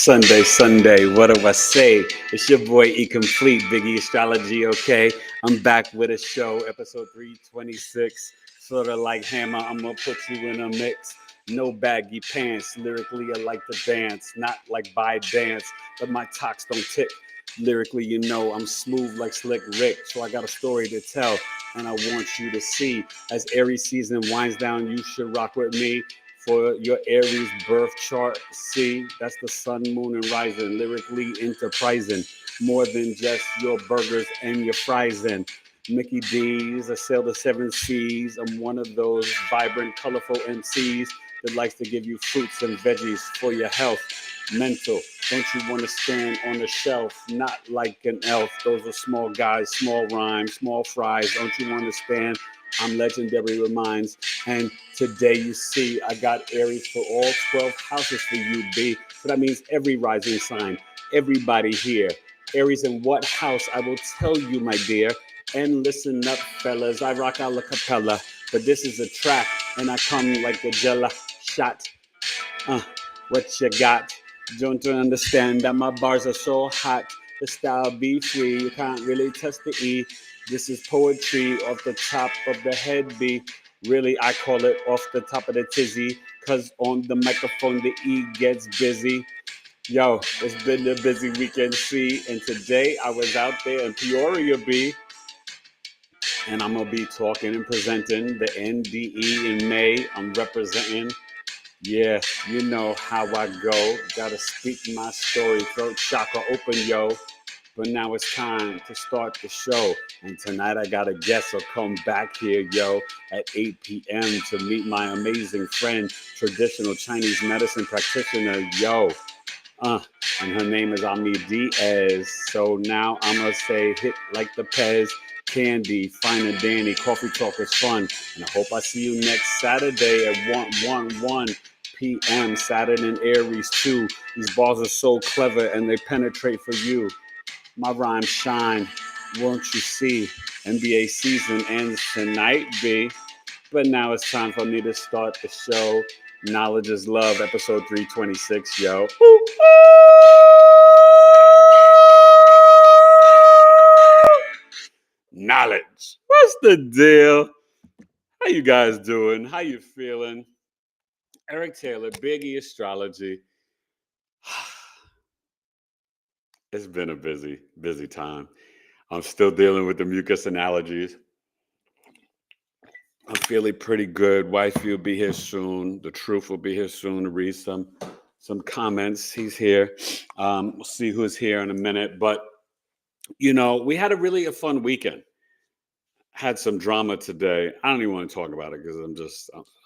Sunday, what do I say? It's your boy E Complete, BigEAstro, okay? I'm back with a show, episode 326. Sort of like Hammer, I'm gonna put you in a mix. No baggy pants, lyrically I like to dance. Not like by dance, but my talks don't tick. Lyrically, you know, I'm smooth like Slick Rick, so I got a story to tell, and I want you to see. As Aries season winds down, you should rock with me for your Aries birth chart. See, that's the sun, moon, and rising. Lyrically enterprising, more than just your burgers and your fries. And Mickey D's, I sail the seven seas. I'm one of those vibrant, colorful MCs that likes to give you fruits and veggies for your health. Mental, don't you want to stand on the shelf? Not like an elf. Those are small guys, small rhymes, small fries. Don't you understand? I'm legendary reminds. And today you see I got Aries for all 12 houses for you, B. So that means every rising sign, everybody here. Aries in what house? I will tell you, my dear. And listen up, fellas. I rock a la cappella, but this is a track, and I come like a Jella shot. What you got? Don't you understand that my bars are so hot? The style be free, you can't really test the E. This is poetry off the top of the head, B. Really, I call it off the top of the tizzy, cause on the microphone the E gets busy. Yo, it's been a busy weekend, C, and today I was out there in Peoria, B, and I'm gonna be talking and presenting the NDE in May. I'm representing. Yeah, you know how I go. Gotta speak my story. Throat chakra open, yo. But now it's time to start the show. And tonight I got a guest will come back here, yo, at 8 p.m. to meet my amazing friend, traditional Chinese medicine practitioner, yo. And her name is Ami Diaz. So now I'm going to say hit like the Pez, candy, fine and dandy, coffee talk is fun. And I hope I see you next Saturday at 1 p.m. Saturn and Aries too. These balls are so clever and they penetrate for you. My rhymes shine, won't you see? NBA season ends tonight, B. But now it's time for me to start the show. Knowledge is Love, episode 326, yo. Ooh. Knowledge. What's the deal? How you guys doing? How you feeling? Eric Taylor, BigEAstro. It's been a busy time. I'm still dealing with the mucus and allergies. I'm feeling pretty good. Wifey will be here soon. The Truth will be here soon to read some comments. He's here. We'll see who's here in a minute. But you know, we had a fun weekend. Had some drama today. I don't even want to talk about it because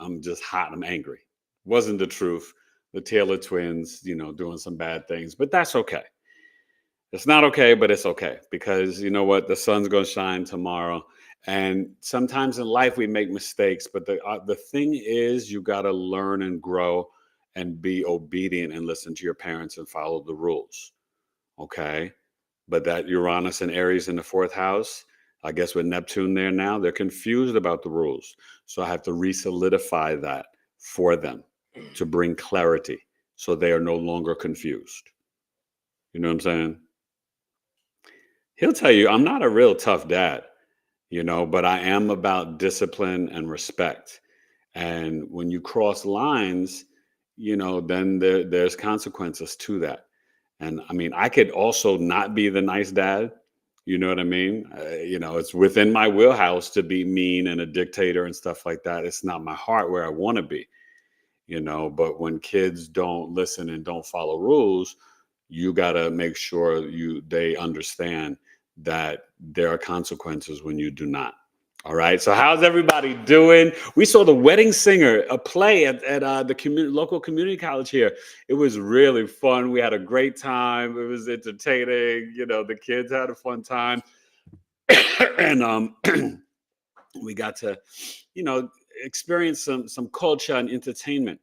I'm just hot. I'm angry. Wasn't the truth. The Taylor twins, you know, doing some bad things, but that's okay. It's not okay, but it's okay because you know what? The sun's gonna shine tomorrow. And sometimes in life we make mistakes, but the thing is, you got to learn and grow and be obedient and listen to your parents and follow the rules. Okay, but that Uranus and Aries in the fourth house, I guess with Neptune there now, they're confused about the rules. So I have to re-solidify that for them to bring clarity so they are no longer confused. You know what I'm saying? He'll tell you, I'm not a real tough dad, you know, but I am about discipline and respect. And when you cross lines, you know, then there's consequences to that. And I mean, I could also not be the nice dad. You know what I mean? You know, it's within my wheelhouse to be mean and a dictator and stuff like that. It's not my heart where I want to be, you know. But when kids don't listen and don't follow rules, you got to make sure they understand that there are consequences when you do not. All right. So how's everybody doing? We saw The Wedding Singer, a play at the local community college here. It was really fun. We had a great time. It was entertaining. You know, the kids had a fun time. And we got to, you know, experience some culture and entertainment.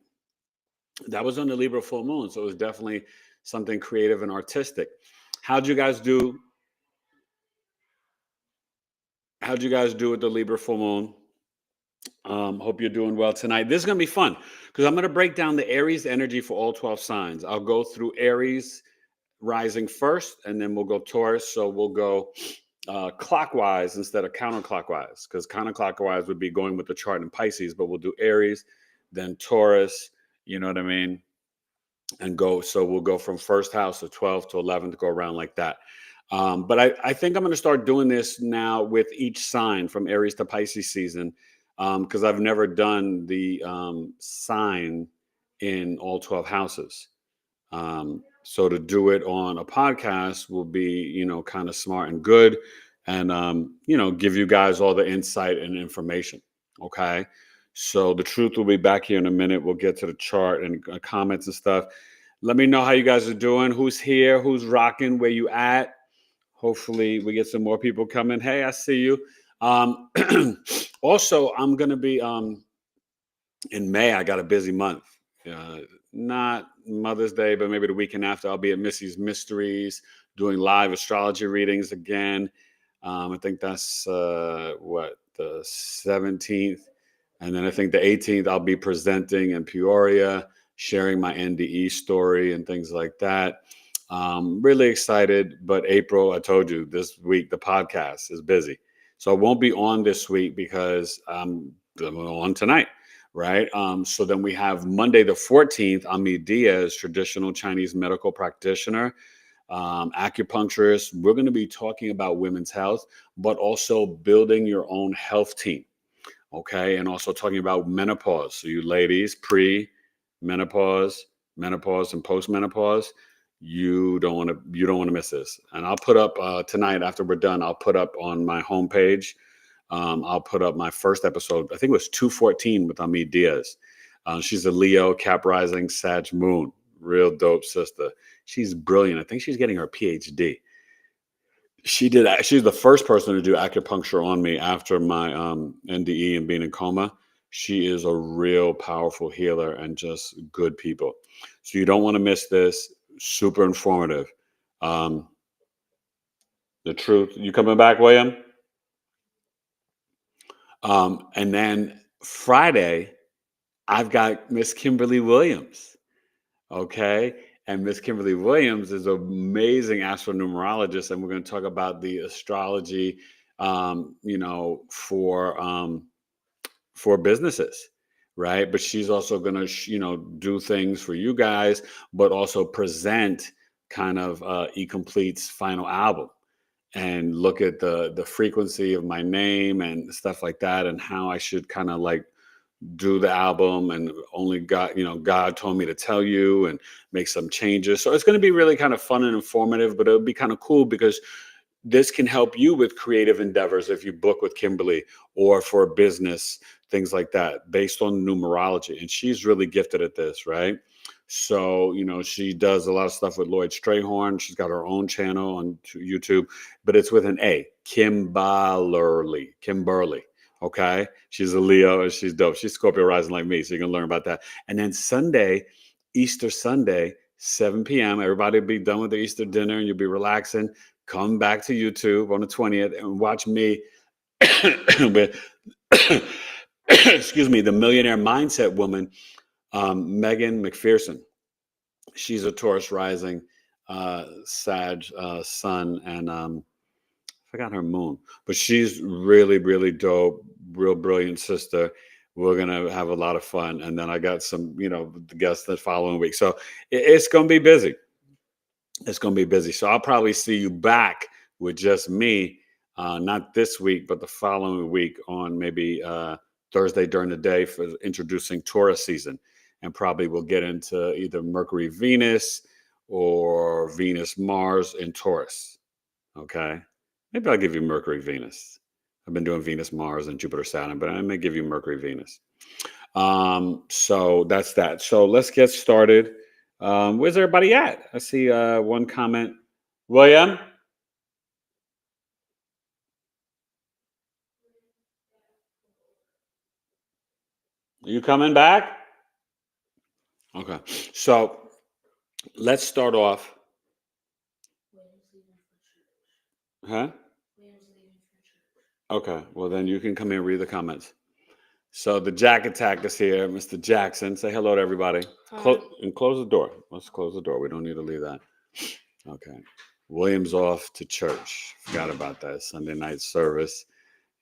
That was on the Libra full moon. So it was definitely something creative and artistic. How'd you guys do? How'd you guys do with the Libra full moon? Hope you're doing well tonight. This is going to be fun because I'm going to break down the Aries energy for all 12 signs. I'll go through Aries rising first, and then we'll go Taurus. So we'll go clockwise instead of counterclockwise, because counterclockwise would be going with the chart in Pisces, but we'll do Aries, then Taurus, you know what I mean? And go, so we'll go from first house to 12 to 11 to go around like that. But I think I'm going to start doing this now with each sign from Aries to Pisces season, because I've never done the sign in all 12 houses. So to do it on a podcast will be, kind of smart and good, and give you guys all the insight and information. Okay. So the truth will be back here in a minute. We'll get to the chart and comments and stuff. Let me know how you guys are doing. Who's here? Who's rocking? Where you at? Hopefully we get some more people coming. Hey, I see you. Also, I'm gonna be in May. I got a busy month. Not Mother's Day, but maybe the weekend after, I'll be at Missy's Mysteries doing live astrology readings again. I think that's the 17th. And then I think the 18th, I'll be presenting in Peoria, sharing my NDE story and things like that. Really excited. But April, I told you this week, the podcast is busy. So I won't be on this week because I'm on tonight. Right. So then we have Monday, the 14th, Ami Diaz, traditional Chinese medical practitioner, acupuncturist. We're going to be talking about women's health, but also building your own health team. Okay. And also talking about menopause. So you ladies, pre-menopause, menopause, and post-menopause, you don't want to miss this. And I'll put up tonight after we're done, I'll put up on my homepage. I'll put up my first episode. I think it was 214 with Ami Diaz. She's a Leo, Cap Rising, Sag Moon. Real dope sister. She's brilliant. I think she's getting her PhD. She's the first person to do acupuncture on me after my NDE and being in coma. She is a real powerful healer and just good people. So you don't want to miss this. Super informative. The truth. You coming back, William? And then Friday, I've got Miss Kimberly Williams. Okay. And Miss Kimberly Williams is an amazing astronumerologist. And we're going to talk about the astrology, for businesses. Right. But she's also going to, do things for you guys, but also present kind of E-Complete's final album and look at the frequency of my name and stuff like that, and how I should kind of like do the album, and only God told me to tell you, and make some changes. So it's going to be really kind of fun and informative, but it'll be kind of cool because this can help you with creative endeavors if you book with Kimberly, or for business, things like that, based on numerology. And she's really gifted at this, right? So, she does a lot of stuff with Lloyd Strayhorn. She's got her own channel on YouTube, but it's with an A, Kimberly. Okay. She's a Leo and she's dope. She's Scorpio rising like me. So you can learn about that. And then Sunday, Easter Sunday, 7 p.m., everybody will be done with their Easter dinner and you'll be relaxing. Come back to YouTube on the 20th and watch me with, excuse me, the millionaire mindset woman, Megan McPherson. She's a Taurus rising, Sag sun, and I forgot her moon, but she's really, really dope, real brilliant sister. We're gonna have a lot of fun, and then I got some, guests the following week. So it's gonna be busy. It's going to be busy. So I'll probably see you back with just me, not this week, but the following week on maybe Thursday during the day for introducing Taurus season. And probably we'll get into either Mercury, Venus, or Venus, Mars in Taurus. Okay. Maybe I'll give you Mercury, Venus. I've been doing Venus, Mars, and Jupiter, Saturn, but I may give you Mercury, Venus. So that's that. So let's get started. Where's everybody at? I see one comment. William? Are you coming back? Okay. So let's start off. Huh? Okay. Well, then you can come in and read the comments. So the Jack Attack is here, Mr. Jackson. Say hello to everybody. And close the door. Let's close the door. We don't need to leave that. Okay. William's off to church. Forgot about that Sunday night service.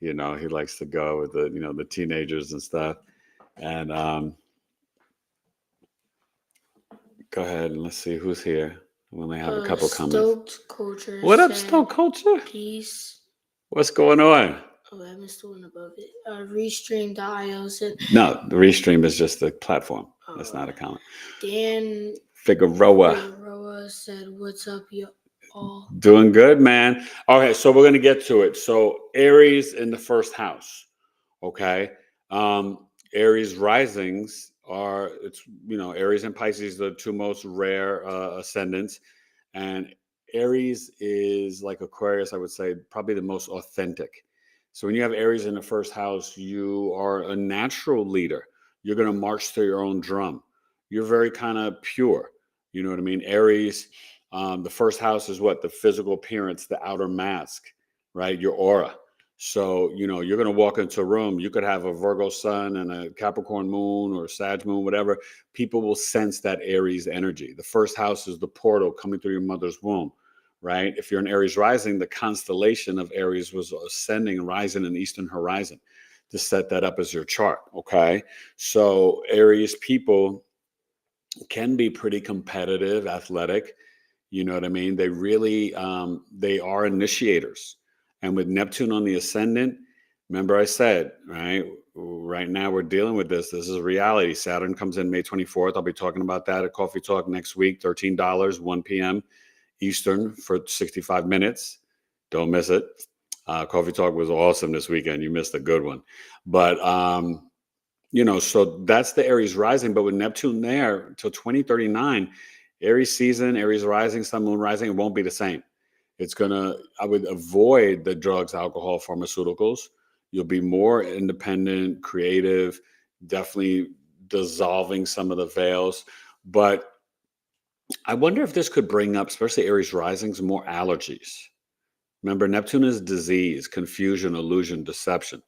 He likes to go with the teenagers and stuff. And go ahead and let's see who's here. We only have a couple comments. Stoked Culture. What up, Stoked Culture? Peace. What's going on? Oh, I missed the one above it. Restream.io said. No, the Restream is just the platform. That's not a comment. Dan Figueroa said, "What's up, y'all?" Doing good, man. Okay, so we're gonna get to it. So Aries in the first house. Okay. Aries risings are Aries and Pisces are the two most rare ascendants, and Aries is like Aquarius, I would say, probably the most authentic. So when you have Aries in the first house, you are a natural leader. You're going to march to your own drum. You're very kind of pure. You know what I mean? Aries, the first house is what? The physical appearance, the outer mask, right? Your aura. So, you're going to walk into a room. You could have a Virgo sun and a Capricorn moon or a Sag moon, whatever. People will sense that Aries energy. The first house is the portal coming through your mother's womb, right? If you're an Aries rising, the constellation of Aries was ascending, rising in the eastern horizon to set that up as your chart, okay? So Aries people can be pretty competitive, athletic. You know what I mean? They really, they are initiators. And with Neptune on the ascendant, remember I said, right now we're dealing with this. This is reality. Saturn comes in May 24th. I'll be talking about that at Coffee Talk next week, $13, 1 p.m. Eastern for 65 minutes. Don't miss it. Coffee Talk was awesome this weekend. You missed a good one. But, so that's the Aries rising. But with Neptune there till 2039, Aries season, Aries rising, sun, moon rising, it won't be the same. I would avoid the drugs, alcohol, pharmaceuticals. You'll be more independent, creative, definitely dissolving some of the veils. But I wonder if this could bring up, especially Aries risings, more allergies. Remember, Neptune is disease, confusion, illusion, deception.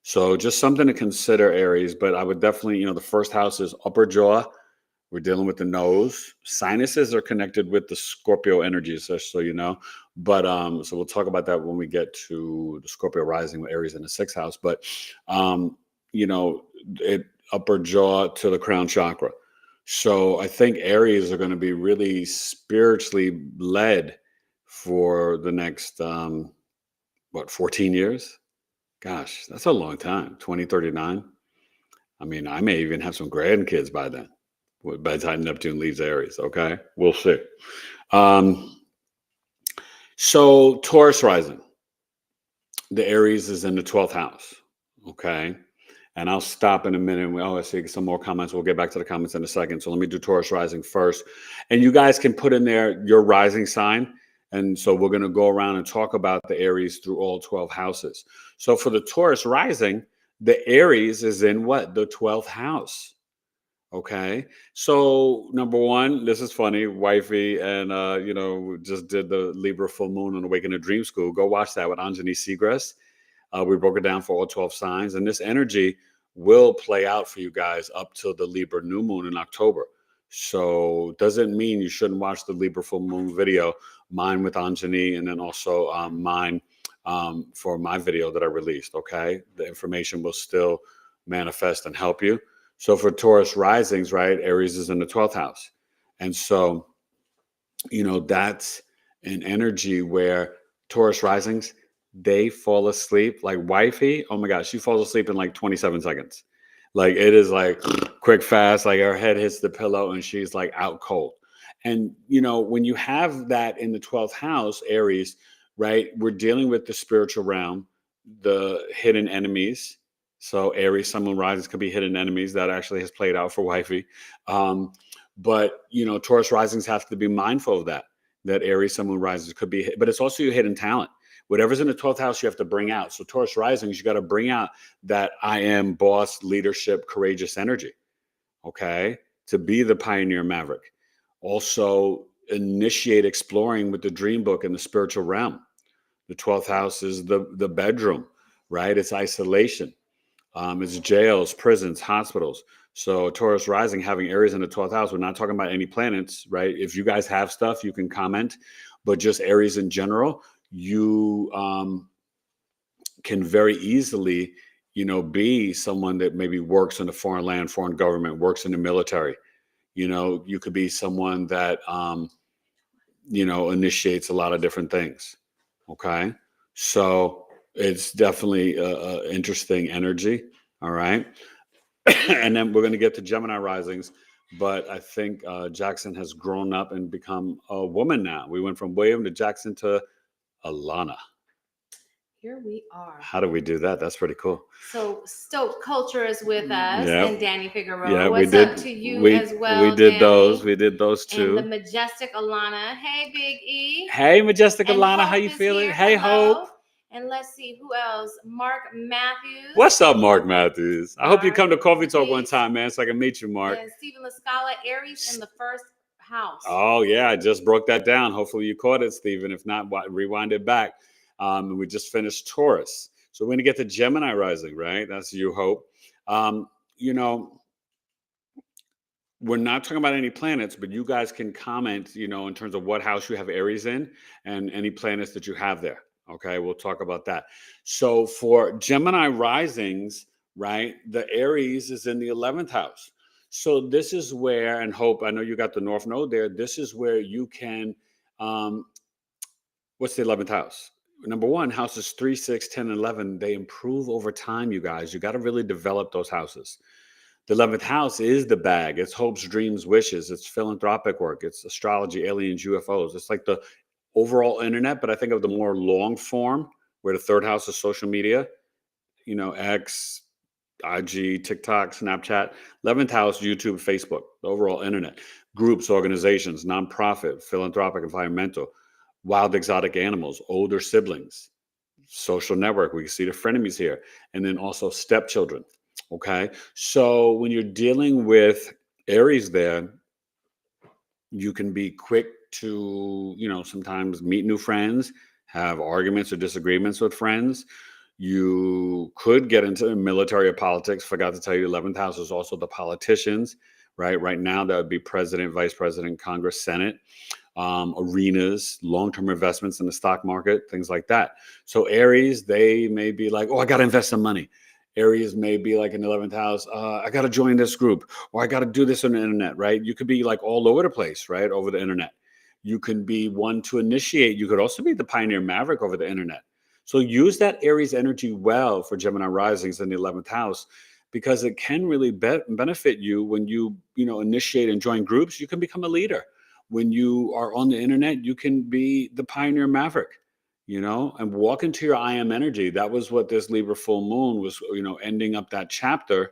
So just something to consider, Aries. But I would definitely, the first house is upper jaw. We're dealing with the nose. Sinuses are connected with the Scorpio energies, just so you know. But so we'll talk about that when we get to the Scorpio rising with Aries in the sixth house. But upper jaw to the crown chakra. So I think Aries are going to be really spiritually led for the next 14 years? Gosh, that's a long time. 2039. I mean, I may even have some grandkids by then. By the time Neptune leaves Aries, okay? We'll see. So Taurus rising. The Aries is in the 12th house, okay? And I'll stop in a minute. I see some more comments. We'll get back to the comments in a second. So let me do Taurus rising first. And you guys can put in there your rising sign. And so we're going to go around and talk about the Aries through all 12 houses. So for the Taurus rising, the Aries is in what? The 12th house. Okay. So number one, this is funny. Wifey and, just did the Libra full moon on Awaken a Dream School. Go watch that with Anjani Seagrass. We broke it down for all 12 signs. And this energy will play out for you guys up till the Libra new moon in October. So doesn't mean you shouldn't watch the Libra full moon video, mine with Anjani, and then also mine for my video that I released. Okay. The information will still manifest and help you. So for Taurus risings, right, Aries is in the 12th house. And so, that's an energy where Taurus risings, they fall asleep. Like wifey, oh my gosh, she falls asleep in like 27 seconds. Like it is like quick, fast, like her head hits the pillow and she's like out cold. And, when you have that in the 12th house, Aries, right, we're dealing with the spiritual realm, the hidden enemies. So Aries, sun, moon, risings could be hidden enemies. That actually has played out for wifey. But, Taurus risings have to be mindful of that Aries, sun, moon, risings could be, but it's also your hidden talent. Whatever's in the 12th house, you have to bring out. So Taurus risings, you got to bring out that I am boss, leadership, courageous energy, okay, to be the pioneer maverick. Also initiate exploring with the dream book in the spiritual realm. The 12th house is the bedroom, right? It's isolation. It's jails, prisons, hospitals. So Taurus rising, having Aries in the 12th house. We're not talking about any planets, right? If you guys have stuff, you can comment. But just Aries in general, you can very easily, be someone that maybe works in a foreign land, foreign government, works in the military. You could be someone that, initiates a lot of different things. Okay. So it's definitely a interesting energy. All right. And then we're going to get to Gemini risings. But I think Jackson has grown up and become a woman now. We went from William to Jackson to Alana. Here we are. How do we do that? That's pretty cool. So Stoke Culture is with us, Yep. and Danny Figueroa. Yeah, What's up to you as well? We did Danny? those. We did those too. And the majestic Alana. Hey, Big E. Hey, majestic And Alana, Hope how you is feeling? here. Hey, Hello. Hope. And let's see who else. Mark Matthews. What's up, Mark Matthews? I hope you come to Coffee Talk one Peace. time, man, so I can meet you, Mark. And Stephen Lascala, Aries in the first house. Oh, yeah, I just broke that down. Hopefully you caught it, Stephen. If not, rewind it back. We just finished Taurus. So we're going to get to Gemini rising, right? That's you, Hope. We're not talking about any planets, but you guys can comment, in terms of what house you have Aries in and any planets that you have there. Okay, we'll talk about that. So for Gemini risings, right, the Aries is in the 11th house. So this is where, and Hope, I know you got the North Node there. This is where you can, what's the 11th house? Number one, houses 3, 6, 10, and 11, they improve over time, you guys. You got to really develop those houses. The 11th house is the bag. It's hopes, dreams, wishes. It's philanthropic work. It's astrology, aliens, UFOs. It's like the overall internet, but I think of the more long form, where the third house is social media, X, IG, TikTok, Snapchat. 11th house, YouTube, Facebook, the overall internet. Groups, organizations, nonprofit, philanthropic, environmental, wild exotic animals, older siblings, social network. We can see the frenemies here. And then also stepchildren. Okay. So when you're dealing with Aries there, you can be quick to, sometimes meet new friends, have arguments or disagreements with friends. You could get into military or politics. Forgot to tell you, 11th house is also the politicians, right? Right now, that would be president, vice president, Congress, Senate. Arenas, long-term investments in the stock market, things like that. So Aries, they may be like, oh, I got to invest some money. Aries may be like in the 11th house, I got to join this group, or I got to do this on the internet, right? You could be like all over the place, right? Over the internet. You can be one to initiate. You could also be the pioneer maverick over the internet. So use that Aries energy well for Gemini risings in the 11th house, because it can really benefit you when you, initiate and join groups. You can become a leader. When you are on the internet, you can be the pioneer maverick, and walk into your I am energy. That was what this Libra full moon was, ending up that chapter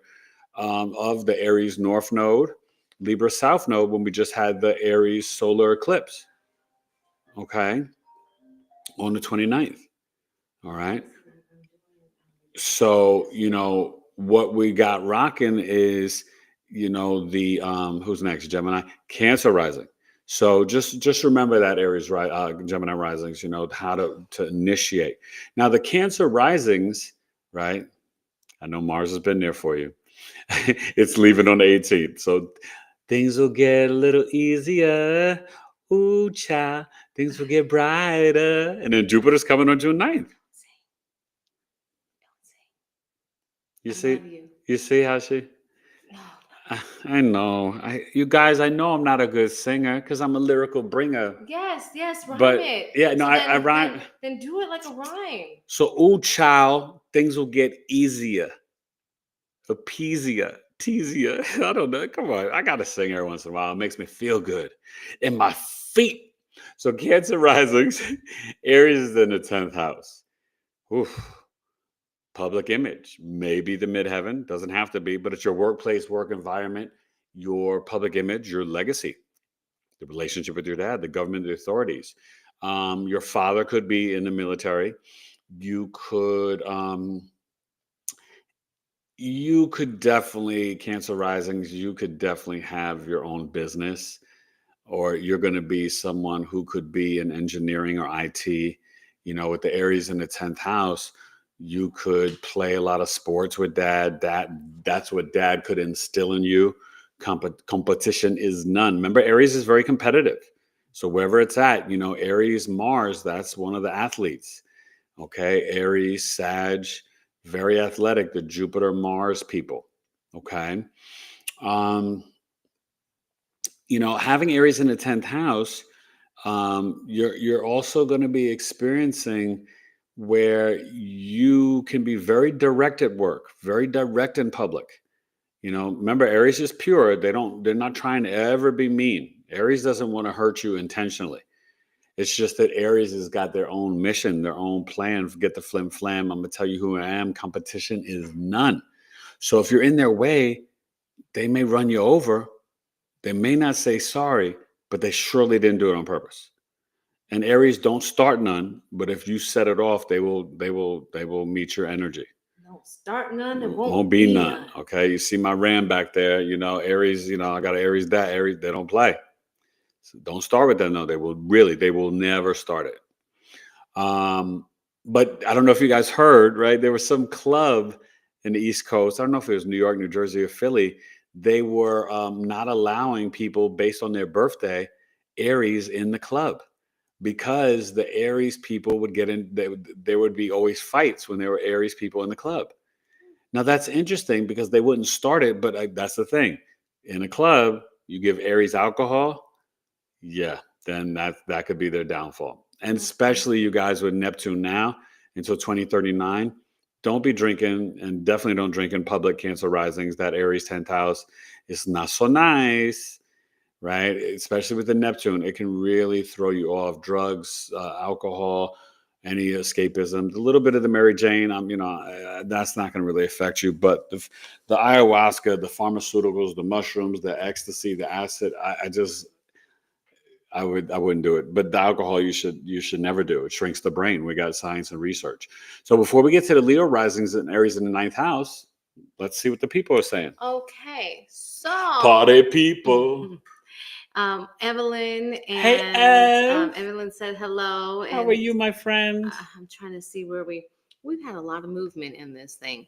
of the Aries North Node, Libra South Node, when we just had the Aries solar eclipse, okay, on the 29th. All right. So, what we got rocking is, the who's next? Gemini, Cancer rising. So just remember that Aries, Gemini risings, how to initiate. Now the Cancer risings, right? I know Mars has been there for you. It's leaving on the 18th. So things will get a little easier. Ooh, child. Things will get brighter. And then Jupiter's coming on June 9th. You see how she... I know. You guys, I know I'm not a good singer because I'm a lyrical bringer. Yes, rhyme But it. yeah, no, So I rhyme. Then do it like a rhyme. So, ooh, child, things will get easier. Appeasier, teasier. I don't know. Come on. I got to sing every once in a while. It makes me feel good in my feet. So, Cancer risings, Aries is in the 10th house. Oof. Public image, maybe the midheaven, doesn't have to be, but it's your workplace, work environment, your public image, your legacy, the relationship with your dad, the government, the authorities. Your father could be in the military. You could definitely, Cancer risings, you could definitely have your own business, or you're going to be someone who could be in engineering or IT, with the Aries in the 10th house. You could play a lot of sports with dad. That's what dad could instill in you. Competition is none. Remember, Aries is very competitive. So wherever it's at, Aries, Mars, that's one of the athletes. Okay. Aries, Sag, very athletic, the Jupiter, Mars people. Okay. Having Aries in the 10th house, you're also going to be experiencing where you can be very direct at work, very direct in public. Remember, Aries is pure. They're not trying to ever be mean. Aries doesn't want to hurt you intentionally. It's just that Aries has got their own mission, their own plan. Forget the flim flam. I'm going to tell you who I am. Competition is none. So if you're in their way, they may run you over. They may not say sorry, but they surely didn't do it on purpose. And Aries don't start none, but if you set it off, they will meet your energy. Don't start none, it Won't be none. Okay. You see my Ram back there, Aries, I got an Aries that Aries, they don't play. So don't start with them. No, they will never start it. But I don't know if you guys heard, right? There was some club in the East Coast. I don't know if it was New York, New Jersey, or Philly. They were not allowing people based on their birthday, Aries, in the club, because the Aries people would get in. There would be always fights when there were Aries people in the club. Now that's interesting because they wouldn't start it, but that's the thing. In a club, you give Aries alcohol, yeah, then that could be their downfall. And especially you guys with Neptune now until 2039, don't be drinking, and definitely don't drink in public, Cancer risings. That Aries 10th house is not so nice, right? Especially with the Neptune, it can really throw you off. Drugs, alcohol, any escapism, a little bit of the Mary Jane, that's not going to really affect you. But the ayahuasca, the pharmaceuticals, the mushrooms, the ecstasy, the acid, I wouldn't do it. But the alcohol, you should never do. It shrinks the brain. We got science and research. So before we get to the Leo risings and Aries in the 9th house, let's see what the people are saying. Okay, so Party people. Evelyn and Hey, Ev. Evelyn said hello. How are you, my friend? I'm trying to see where we've had a lot of movement in this thing.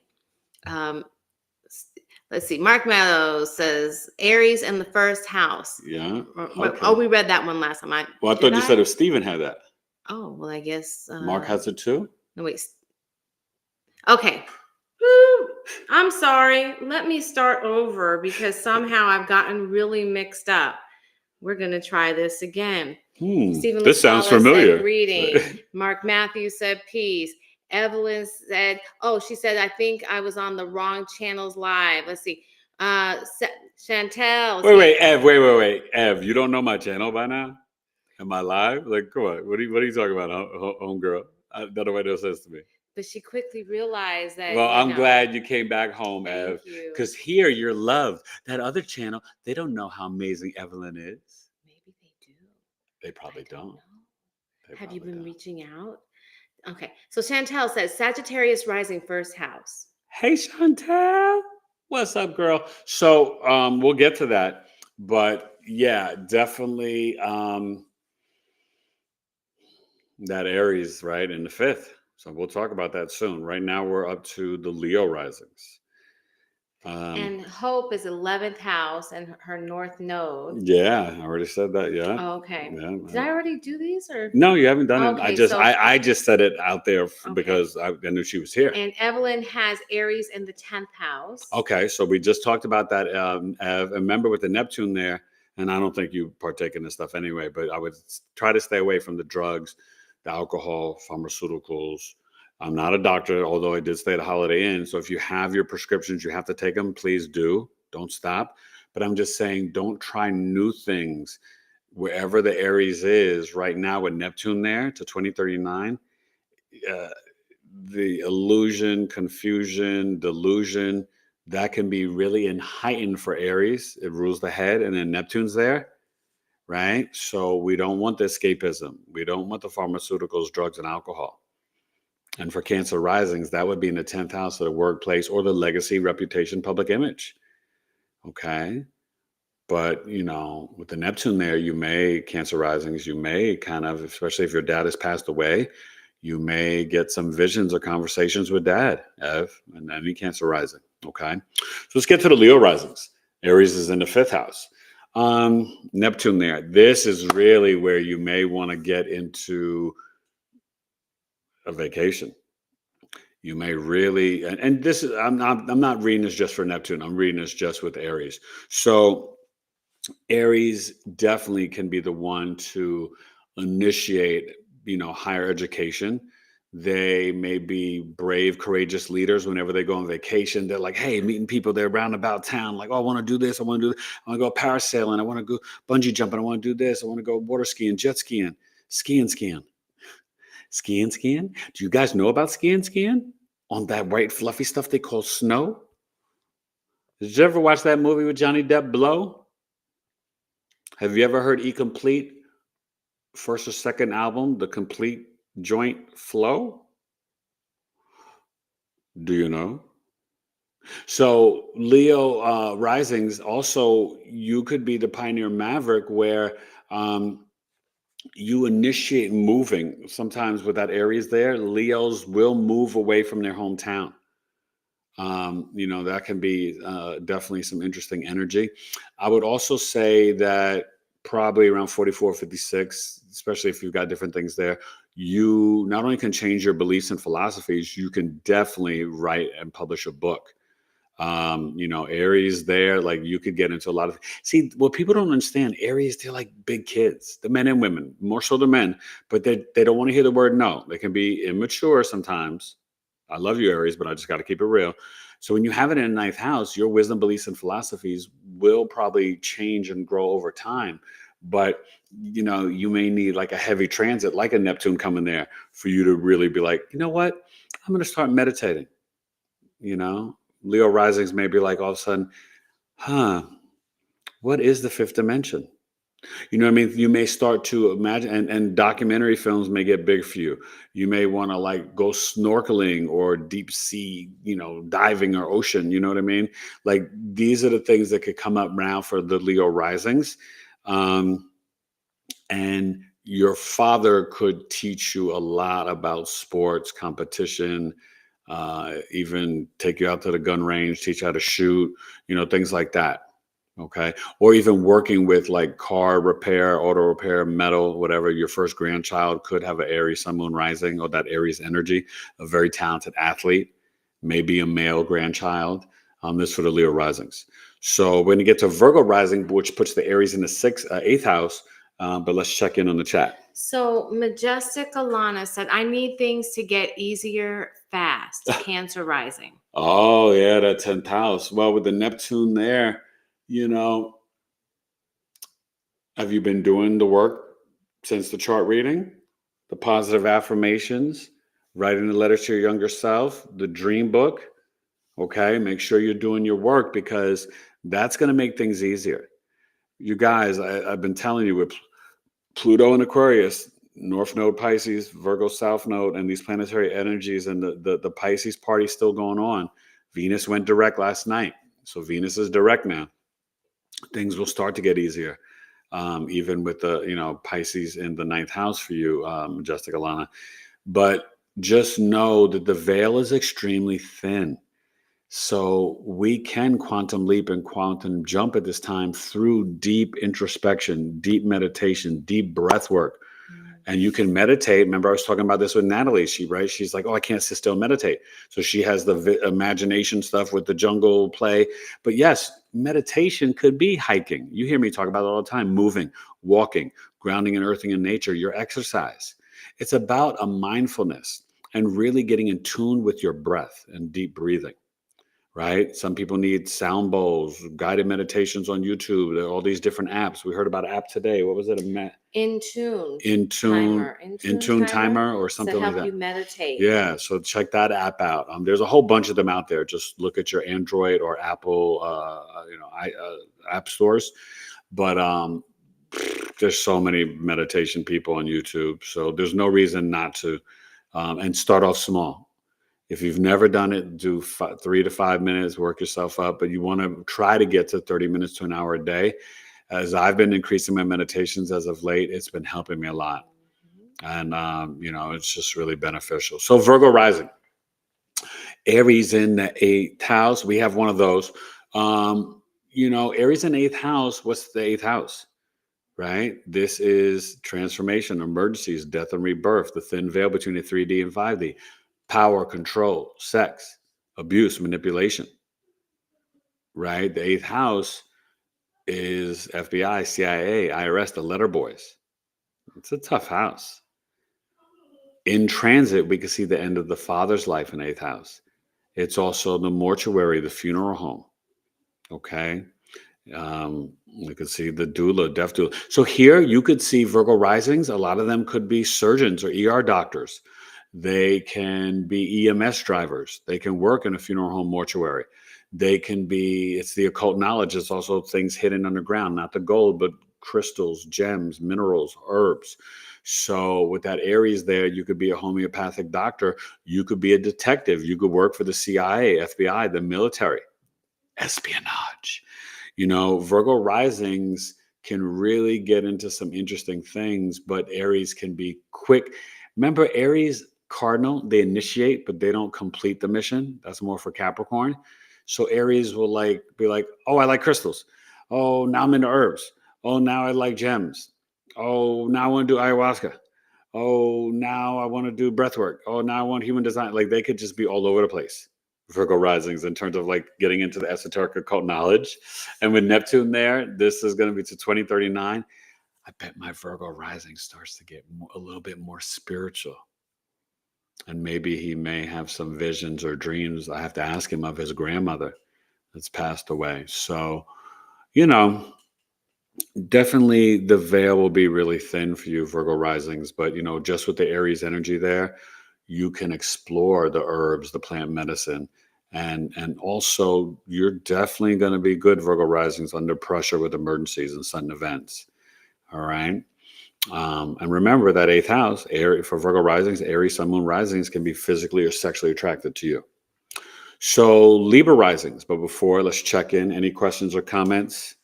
Let's see. Mark Meadows says Aries in the 1st house. Yeah. Okay. Oh, we read that one last time. I thought you said if Steven had that. Oh, well, I guess Mark has it too. No, wait. Okay. Woo. I'm sorry. Let me start over because somehow I've gotten really mixed up. We're going to try this again. Stephen this sounds familiar. Said, greeting. Mark Matthews said peace. Evelyn said, she said, I think I was on the wrong channels live. Let's see. Chantel. Wait, Ev, Ev, you don't know my channel by now? Am I live? Like, come on. What are you talking about, homegirl? That's what nobody else says to me. But she quickly realized that. Well, I'm glad you came back home, Ev. Because here you're loved. That other channel, they don't know how amazing Evelyn is. Maybe they do. They probably don't. Have you been reaching out? Okay. So Chantel says Sagittarius rising 1st house. Hey, Chantel. What's up, girl? So we'll get to that. But yeah, definitely that Aries, right, in the 5th. So we'll talk about that soon. Right now, we're up to the Leo risings. And Hope is 11th house and her north node. Yeah, I already said that. Yeah. Oh, okay. Yeah. Did I already do these or? No, you haven't done okay, it. I just said it out there because I knew she was here. And Evelyn has Aries in the 10th house. Okay, so we just talked about that. Ev, remember with the Neptune there, and I don't think you partake in this stuff anyway, but I would try to stay away from the drugs, the alcohol, pharmaceuticals. I'm not a doctor, although I did stay at a Holiday Inn. So if you have your prescriptions, you have to take them. Please do. Don't stop. But I'm just saying, don't try new things. Wherever the Aries is right now with Neptune there to 2039, the illusion, confusion, delusion, that can be really heightened for Aries. It rules the head, and then Neptune's there, right? So we don't want the escapism. We don't want the pharmaceuticals, drugs, and alcohol. And for Cancer risings, that would be in the 10th house of the workplace or the legacy, reputation, public image. Okay. But, with the Neptune there, Cancer risings, you may kind of, especially if your dad has passed away, You may get some visions or conversations with dad, Ev, and any Cancer rising. Okay. So let's get to the Leo risings. Aries is in the 5th house. Neptune there. This is really where you may want to get into a vacation. You may really, and this is, I'm not reading this just for Neptune. I'm reading this just with Aries. So Aries definitely can be the one to initiate, higher education. They may be brave, courageous leaders. Whenever they go on vacation, they're like, hey, meeting people there around about town. Like, oh, I want to do this. I want to do this. I want to go parasailing. I want to go bungee jumping. I want to do this. I want to go water skiing, jet skiing, skiing. Skiing. Do you guys know about skiing? On that white fluffy stuff they call snow? Did you ever watch that movie with Johnny Depp, Blow? Have you ever heard E-Complete first or second album, The Complete Joint Flow? Do you know? So Leo risings, also, you could be the pioneer maverick where you initiate moving. Sometimes with that Aries there, Leos will move away from their hometown. That can be definitely some interesting energy. I would also say that probably around 44, 56, especially if you've got different things there, you not only can change your beliefs and philosophies, you can definitely write and publish a book. Aries there, like you could get into a lot of, see, what people don't understand, Aries, they're like big kids, the men and women, more so the men, but they don't want to hear the word no. They can be immature sometimes. I love you, Aries, but I just got to keep it real. So when you have it in the 9th house, your wisdom, beliefs, and philosophies will probably change and grow over time. But, you may need like a heavy transit, like a Neptune coming there for you to really be like, you know what? I'm going to start meditating. Leo risings may be like all of a sudden, what is the 5th dimension? You know what I mean? You may start to imagine, and documentary films may get big for you. You may want to like go snorkeling or deep sea, diving or ocean. You know what I mean? Like these are the things that could come up now for the Leo risings. And your father could teach you a lot about sports, competition, even take you out to the gun range, teach you how to shoot, things like that. Okay. Or even working with like car repair, auto repair, metal, whatever. Your first grandchild could have an Aries sun, moon rising, or that Aries energy, a very talented athlete, maybe a male grandchild. This for the Leo risings. So we're going to get to Virgo rising, which puts the Aries in the 8th house. But let's check in on the chat. So Majestic Alana said, I need things to get easier fast. Cancer rising. Oh, yeah, that 10th house. Well, with the Neptune there, have you been doing the work since the chart reading? The positive affirmations, writing the letters to your younger self, the dream book. Okay, make sure you're doing your work because that's going to make things easier. You guys, I've been telling you with Pluto and Aquarius, North Node Pisces, Virgo South Node, and these planetary energies and the Pisces party still going on. Venus went direct last night. So Venus is direct now. Things will start to get easier. Even with the, Pisces in the 9th house for you, Majestic Alana. But just know that the veil is extremely thin. So we can quantum leap and quantum jump at this time through deep introspection, deep meditation, deep breath work. And you can meditate. Remember, I was talking about this with Natalie. She's like, oh, I can't sit still and meditate. So she has the imagination stuff with the jungle play. But yes, meditation could be hiking. You hear me talk about it all the time, moving, walking, grounding and earthing in nature, your exercise. It's about a mindfulness and really getting in tune with your breath and deep breathing. Right? Some people need sound bowls, guided meditations on YouTube. There are all these different apps. We heard about an app today. What was it? In Tune timer or something to like help that. you meditate. Yeah. So check that app out. There's a whole bunch of them out there. Just look at your Android or Apple, app stores. But there's so many meditation people on YouTube. So there's no reason not to, and start off small. If you've never done it, do 3 to 5 minutes, work yourself up, but you want to try to get to 30 minutes to an hour a day. As I've been increasing my meditations as of late, it's been helping me a lot. And, it's just really beneficial. So Virgo rising, Aries in the 8th house. We have one of those. Aries in 8th house. What's the 8th house? Right? This is transformation, emergencies, death and rebirth, the thin veil between the 3D and 5D, power, control, sex, abuse, manipulation. Right? The 8th house is FBI, CIA, IRS, the letter boys. It's a tough house. In transit, we can see the end of the father's life in 8th house. It's also the mortuary, the funeral home. Okay. You could see the doula, death doula. So here you could see Virgo risings. A lot of them could be surgeons or ER doctors. They can be EMS drivers. They can work in a funeral home mortuary. They can be, it's the occult knowledge. It's also things hidden underground, not the gold, but crystals, gems, minerals, herbs. So with that Aries there, you could be a homeopathic doctor. You could be a detective. You could work for the CIA, FBI, the military, espionage. Virgo risings can really get into some interesting things, but Aries can be quick. Remember, Aries cardinal, they initiate, but they don't complete the mission. That's more for Capricorn. So Aries will be like, oh, I like crystals. Oh, now I'm into herbs. Oh, now I like gems. Oh, now I want to do ayahuasca. Oh, now I want to do breath work. Oh, now I want human design. Like they could just be all over the place. Virgo risings in terms of getting into the esoteric occult knowledge. And with Neptune there, this is going to be to 2039. I bet my Virgo rising starts to get a little bit more spiritual. And maybe he may have some visions or dreams. I have to ask him of his grandmother that's passed away. So, definitely the veil will be really thin for you, Virgo risings. But, just with the Aries energy there, you can explore the herbs, the plant medicine. And also, you're definitely going to be good, Virgo risings, under pressure with emergencies and sudden events. All right. And remember that 8th house, for Virgo risings, Aries, Sun, Moon risings can be physically or sexually attracted to you. So Libra risings. But before, let's check in. Any questions or comments?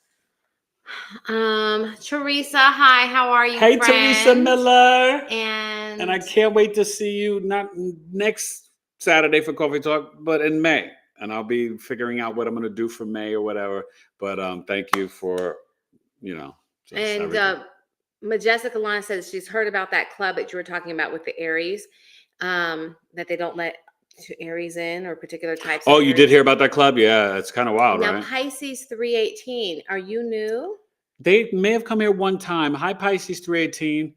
Teresa, hi, how are you? Hey, friend? Teresa Miller. And I can't wait to see you, not next Saturday for Coffee Talk, but in May. And I'll be figuring out what I'm going to do for May or whatever. But thank you for, and Majestica Lana says she's heard about that club that you were talking about with the Aries, that they don't let Aries in or particular types. Oh, of you Aries. did hear about that club? Yeah, it's kind of wild, now, right? Pisces 318. Are you new? They may have come here one time. Hi, Pisces 318.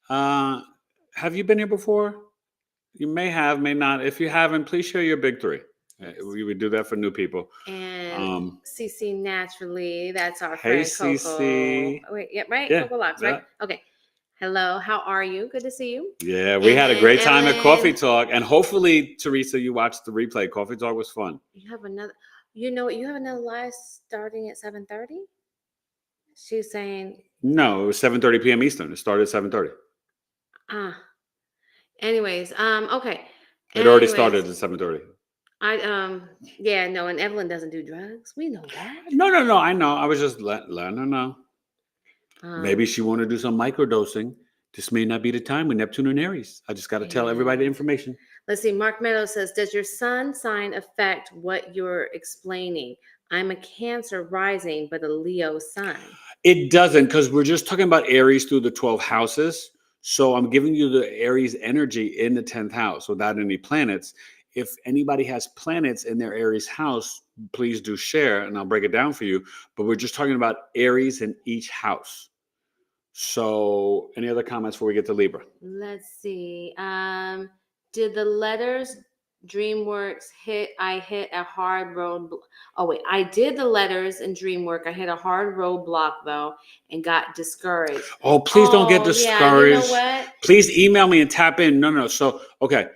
Have you been here before? You may have, may not. If you haven't, please share your big three. We would do that for new people. And CC Naturally, that's our Hey, friend Coco. CC. Wait, yeah, right? Yeah, Coco Locks, right? Okay. Hello, how are you? Good to see you. Yeah, we had a And great time at Evelyn. Coffee Talk. And hopefully, Teresa, you watched the replay. Coffee Talk was fun. You have another live starting at 7:30? She's saying No, it was 7:30 p.m. Eastern. It started at 7:30. Anyways, okay. It already started at 7:30. And Evelyn doesn't do drugs. We know that. No, I know. I was just letting her know. Maybe she want to do some microdosing. This may not be the time with Neptune and Aries. I just got to tell everybody the information. Let's see. Mark Meadows says, does your sun sign affect what you're explaining? I'm a Cancer rising, but a Leo sun. It doesn't, because we're just talking about Aries through the 12 houses. So I'm giving you the Aries energy in the 10th house without any planets. If anybody has planets in their Aries house, please do share and I'll break it down for you. But we're just talking about Aries in each house. So any other comments before we get to Libra? Let's see. Did the letters DreamWorks I hit a hard road. I did the letters in DreamWorks. I hit a hard roadblock though and got discouraged. Oh, please don't get discouraged. Yeah, you know what? Please email me and tap in. No. So, okay.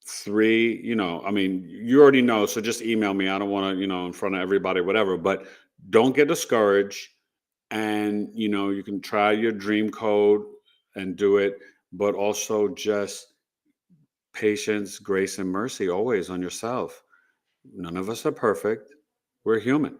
3, you already know. So just email me. I don't want to, in front of everybody, whatever, but don't get discouraged. And, you can try your dream code and do it, but also just patience, grace, and mercy always on yourself. None of us are perfect. We're human.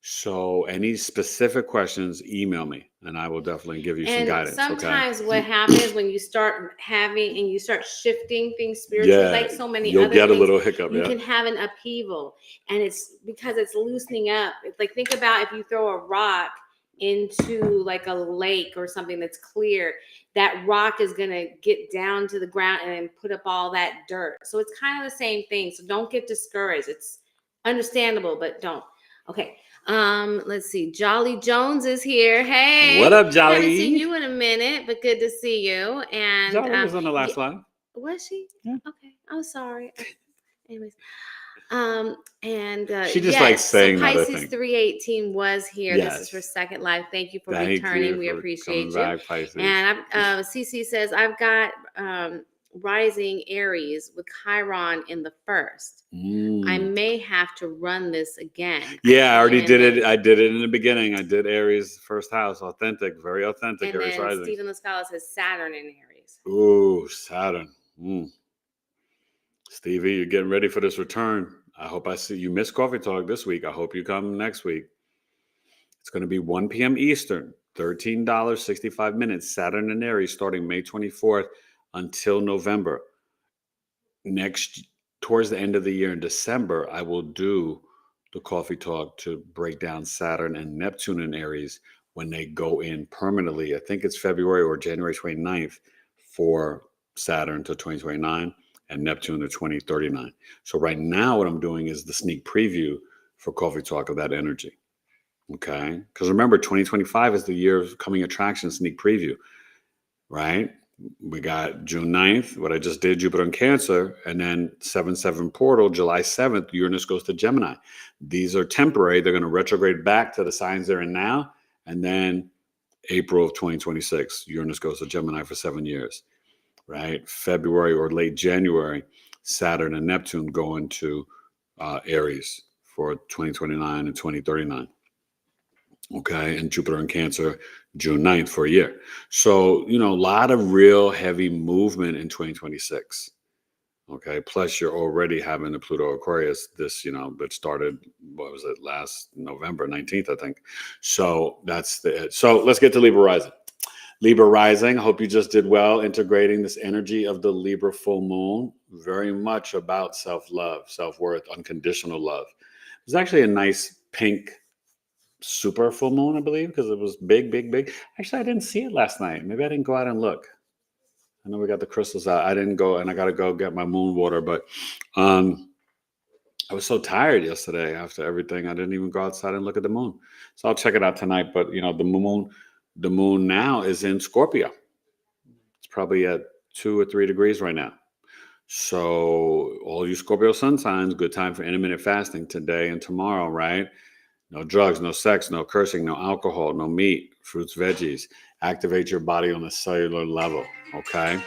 So any specific questions, email me and I will definitely give you some And guidance. sometimes Okay. what happens when you start having and you start shifting things spiritually, Yeah, like so many you'll other get a things, little hiccup. you Yeah. can have an upheaval. And it's because it's loosening up. It's like, think about if you throw a rock into like a lake or something that's clear, that rock is going to get down to the ground and then put up all that dirt. So it's kind of the same thing. So don't get discouraged. It's understandable, but don't. Okay. Let's see. Jolly Jones is here. Hey, What up, haven't seen Jolly? you in a minute, but good to see you. And Jolly was on the last line. was she? Yeah. Okay. I'm sorry. Anyways. And She just likes yes, so saying that, I Pisces think. 318 was here. This is her Yes. second live. Thank you for Thank returning. you We for appreciate coming you. back, Pisces. And CC says, I've got rising Aries with Chiron in the first. I may have to run this again. Yeah, I already did it. I did it in the beginning. I did Aries first house. Authentic, very authentic. And Aries then rising. Stephen Lascala says Saturn in Aries. Ooh, Saturn. Stevie, you're getting ready for this return. I hope I see you. Missed Coffee Talk this week. I hope you come next week. It's going to be 1 p.m. Eastern, $13, 65 minutes. Saturn and Aries starting May 24th until November. Towards the end of the year in December, I will do the Coffee Talk to break down Saturn and Neptune in Aries when they go in permanently. I think it's February or January 29th for Saturn to 2029 and Neptune to 2039. So right now what I'm doing is the sneak preview for Coffee Talk of that energy. Okay? Because remember, 2025 is the year of coming attraction sneak preview, right? We got June 9th, what I just did, Jupiter in Cancer, and then 7-7 portal, July 7th, Uranus goes to Gemini. These are temporary. They're going to retrograde back to the signs they're in now. And then April of 2026, Uranus goes to Gemini for 7 years, right? February or late January, Saturn and Neptune go into Aries for 2029 and 2039. Okay, and Jupiter in Cancer, June 9th for a year. So, a lot of real heavy movement in 2026. Okay, plus you're already having the Pluto Aquarius, this, that started, what was it, last November 19th, I think. So that's it. So let's get to Libra rising. Libra rising, hope you just did well integrating this energy of the Libra full moon. Very much about self-love, self-worth, unconditional love. There's actually a nice pink super full moon, I believe, because it was big, big, big. Actually, I didn't see it last night. Maybe I didn't go out and look. I know we got the crystals out. I didn't go, and I got to go get my moon water. But I was so tired yesterday after everything. I didn't even go outside and look at the moon. So I'll check it out tonight. But the moon now is in Scorpio. It's probably at 2 or 3 degrees right now. So all you Scorpio sun signs, good time for intermittent fasting today and tomorrow, right? No drugs, no sex, no cursing, no alcohol, no meat, fruits, veggies. Activate your body on a cellular level, okay?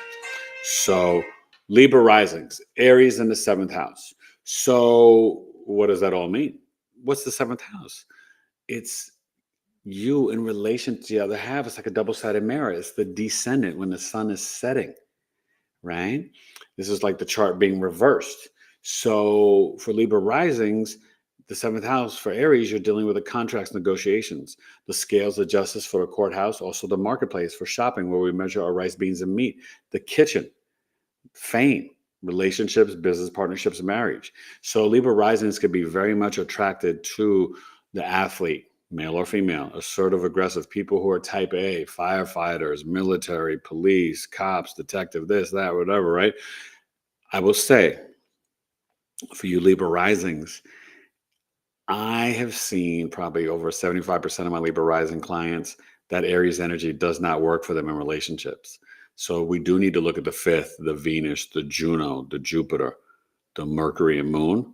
So Libra risings, Aries in the 7th house. So what does that all mean? What's the 7th house? It's you in relation to the other half. It's like a double-sided mirror. It's the descendant when the sun is setting, right? This is like the chart being reversed. So for Libra risings, the 7th house for Aries, you're dealing with the contracts, negotiations, the scales of justice for the courthouse, also the marketplace for shopping where we measure our rice, beans, and meat, the kitchen, fame, relationships, business partnerships, and marriage. So Libra risings could be very much attracted to the athlete, male or female, assertive, aggressive, people who are type A, firefighters, military, police, cops, detective, this, that, whatever, right? I will say, for you Libra risings, I have seen probably over 75% of my Libra rising clients that Aries energy does not work for them in relationships. So we do need to look at the 5th, the Venus, the Juno, the Jupiter, the Mercury and Moon.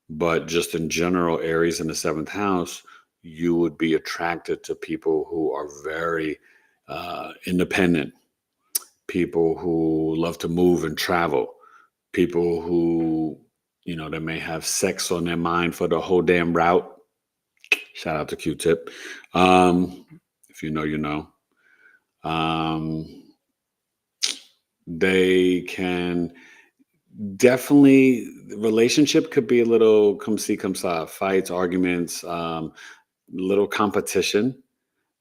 But just in general, Aries in the 7th house, you would be attracted to people who are very independent, people who love to move and travel, people who, they may have sex on their mind for the whole damn route. Shout out to Q-Tip. If you know, you know. They can definitely, the relationship could be a little come see, come saw, fights, arguments, little competition.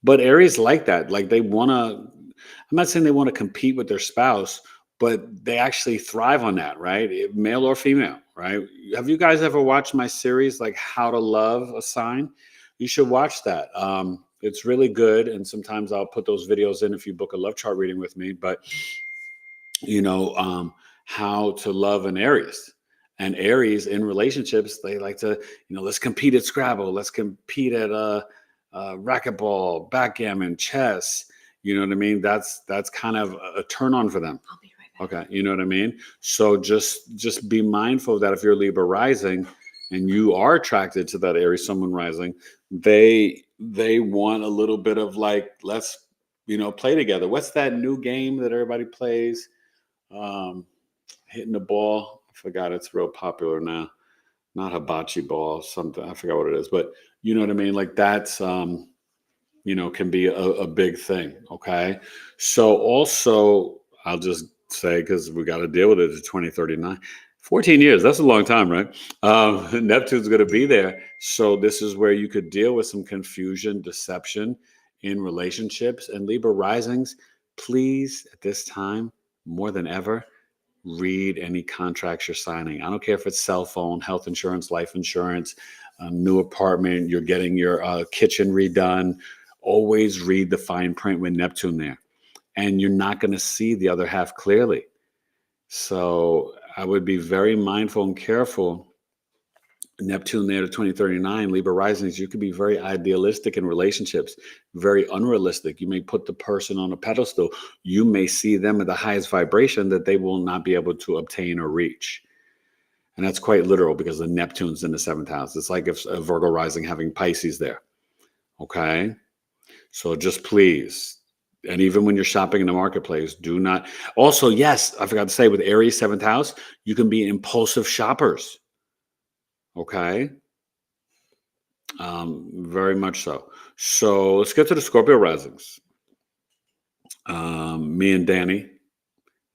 But Aries like that. Like they want to, I'm not saying they want to compete with their spouse, but they actually thrive on that, right? Male or female, right? Have you guys ever watched my series, like How to Love a Sign? You should watch that. It's really good. And sometimes I'll put those videos in if you book a love chart reading with me. But, how to love an Aries. And Aries in relationships, they like to, let's compete at Scrabble. Let's compete at racquetball, backgammon, chess. You know what I mean? That's kind of a turn on for them. I'll be right back. Okay, you know what I mean? So just be mindful that if you're Libra rising and you are attracted to that Aries Sun Moon rising, they want a little bit of like, let's play together. What's that new game that everybody plays? Hitting the ball. I forgot, it's real popular now. Not hibachi ball, something. I forgot what it is, but you know what I mean? Like that's can be a big thing. Okay. So also I'll just say, because we got to deal with it to 2039. 14 years, that's a long time, right? Neptune's going to be there. So this is where you could deal with some confusion, deception in relationships. And Libra risings, please, at this time, more than ever, read any contracts you're signing. I don't care if it's cell phone, health insurance, life insurance, a new apartment, you're getting your kitchen redone. Always read the fine print with Neptune there. And you're not going to see the other half clearly. So I would be very mindful and careful. Neptune there to 2039, Libra risings, you could be very idealistic in relationships, very unrealistic. You may put the person on a pedestal. You may see them at the highest vibration that they will not be able to obtain or reach. And that's quite literal because the Neptune's in the 7th house. It's like if a Virgo rising having Pisces there. Okay. So just please, and even when you're shopping in the marketplace, do not. Also, yes, I forgot to say, with Aries 7th house, you can be impulsive shoppers. Okay. Very much so. So let's get to the Scorpio risings. Me and Danny.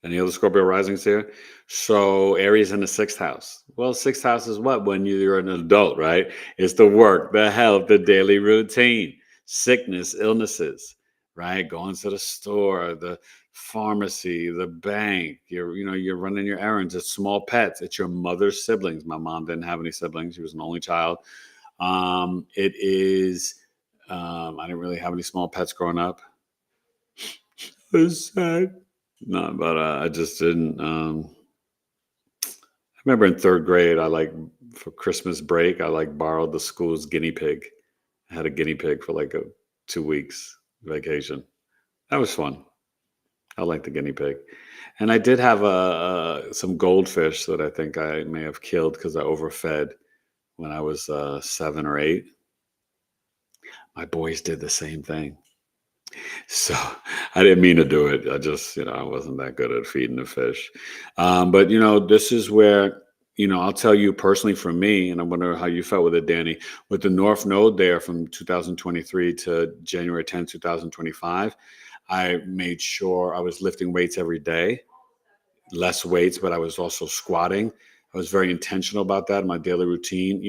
Any other Scorpio risings here? So Aries in the 6th house. Well, 6th house is what? When you're an adult, right? It's the work, the health, the daily routine, sickness, illnesses, right? Going to the store, the pharmacy, the bank. You're running your errands. It's small pets. It's your mother's siblings. My mom didn't have any siblings. She was an only child. It is. I didn't really have any small pets growing up. It's sad. No, but I just didn't. I remember in 3rd grade, for Christmas break, I borrowed the school's guinea pig. I had a guinea pig for 2 weeks vacation. That was fun. I like the guinea pig, and I did have some goldfish that I think I may have killed because I overfed when I was 7 or 8. My boys did the same thing. So I didn't mean to do it. I just, I wasn't that good at feeding the fish. But, this is where, I'll tell you personally from me, and I wonder how you felt with it, Danny, with the North Node there from 2023 to January 10, 2025, I made sure I was lifting weights every day, less weights, but I was also squatting. I was very intentional about that in my daily routine.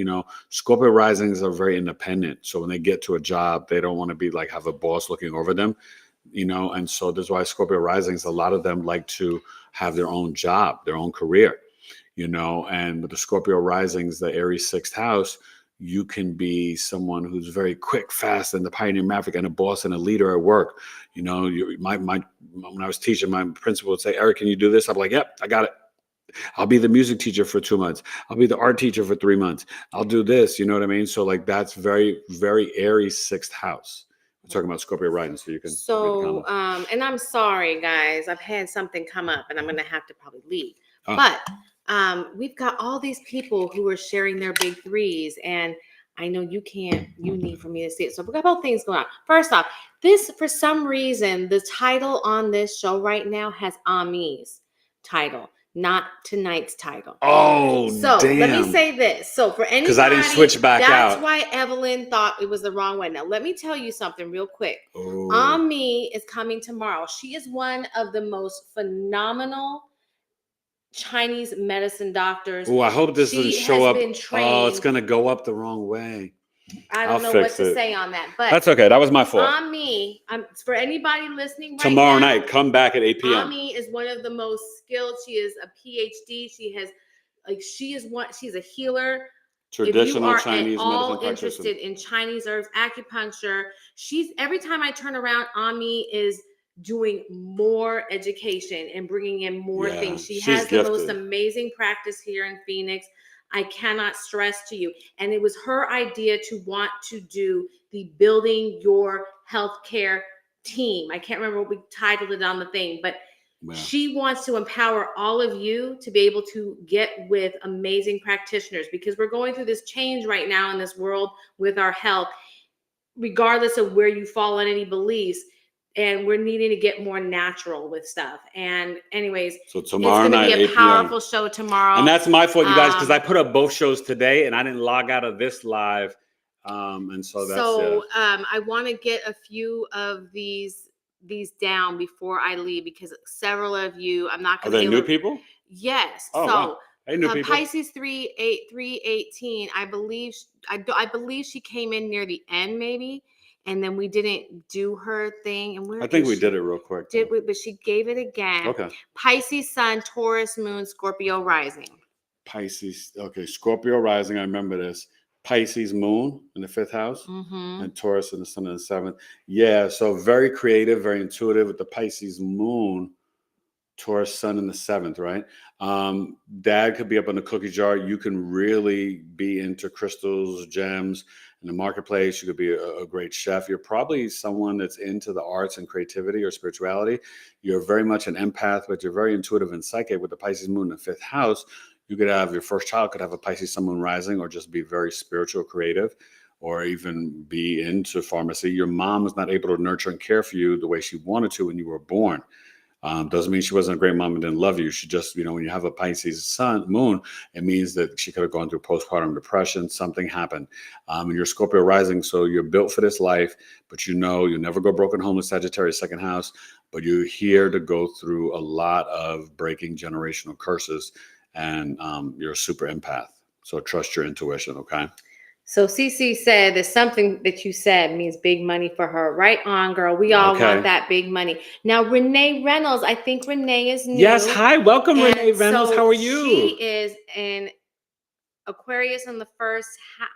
Scorpio risings are very independent. So when they get to a job, they don't want to be have a boss looking over them, and so that's why Scorpio risings, a lot of them like to have their own job, their own career, and with the Scorpio risings, the Aries 6th house, you can be someone who's very quick, fast, and the pioneer maverick and a boss and a leader at work. When I was teaching, my principal would say, Eric, can you do this? I'm like, yep, I got it. I'll be the music teacher for 2 months. I'll be the art teacher for 3 months. I'll do this. You know what I mean? So that's very, very Aries 6th house. We're talking about Scorpio rising, so you can. So, and I'm sorry, guys. I've had something come up, and I'm going to have to probably leave. Oh. But we've got all these people who are sharing their big threes, and I know you need for me to see it. So we've got both things going on. First off, for some reason, the title on this show right now has Ami's title, not tonight's title. Oh, so damn. Let me say this. So for anybody, because I didn't switch back that's out. why Evelyn thought it was the wrong way. Now, let me tell you something real quick. Ami is coming tomorrow. She is one of the most phenomenal Chinese medicine doctors. Oh, I hope this doesn't show up. Been trained. Oh, it's going to go up the wrong way. I I'll don't know what fix to it. say on that. But That's okay. That was my fault. Ami, for anybody listening right Tomorrow now, night, come back at 8 p.m. Ami is one of the most skilled. She is a PhD. She's a healer. Traditional if you are Chinese at all medicine interested practitioner. in Chinese herbs, acupuncture, every time I turn around, Ami is doing more education and bringing in more Yeah, things. She she's has the most gifted. amazing practice here in Phoenix. I cannot stress to you. And it was her idea to want to do the building your healthcare team. I can't remember what we titled it on the thing, but Yeah. she wants to empower all of you to be able to get with amazing practitioners, because we're going through this change right now in this world with our health, regardless of where you fall on any beliefs. And we're needing to get more natural with stuff. And anyways, so tomorrow night, it's going to be 8 a p.m. powerful show tomorrow. And that's my fault, you guys, because I put up both shows today and I didn't log out of this live. And so that's I want to get a few of these down before I leave, because several of you, I'm not going to Are they be new able to. people? Yes. Oh, So wow. Hey, new people. Pisces 318, I believe I believe she came in near the end maybe, and then we didn't do her thing. And I think we did it real quick. but she gave it again. Okay. Pisces Sun, Taurus Moon, Scorpio Rising. Pisces. Okay. Scorpio rising. I remember this. Pisces moon in the 5th house, and Taurus in the sun in the 7th. Yeah. So very creative, very intuitive with the Pisces moon, Taurus sun in the 7th, right? Dad could be up on the cookie jar. You can really be into crystals, gems in the marketplace. You could be a great chef. You're probably someone that's into the arts and creativity or spirituality. You're very much an empath, but you're very intuitive and psychic with the Pisces moon in the 5th house. You could have your first child could have a Pisces sun moon rising, or just be very spiritual, creative, or even be into pharmacy. Your mom was not able to nurture and care for you the way she wanted to when you were born. Doesn't mean she wasn't a great mom and didn't love you. She just, when you have a Pisces sun, moon, it means that she could have gone through postpartum depression. Something happened. And you're Scorpio rising, so you're built for this life, but you'll never go broken home with Sagittarius 2nd house, but you're here to go through a lot of breaking generational curses, and you're a super empath. So trust your intuition, okay? So Cece said there's something that you said means big money for her. Right on, girl. We all want that big money. Now, Renee Reynolds, I think Renee is new. Yes, hi. Welcome, Renee Reynolds. So how are you? She is in Aquarius in the first house.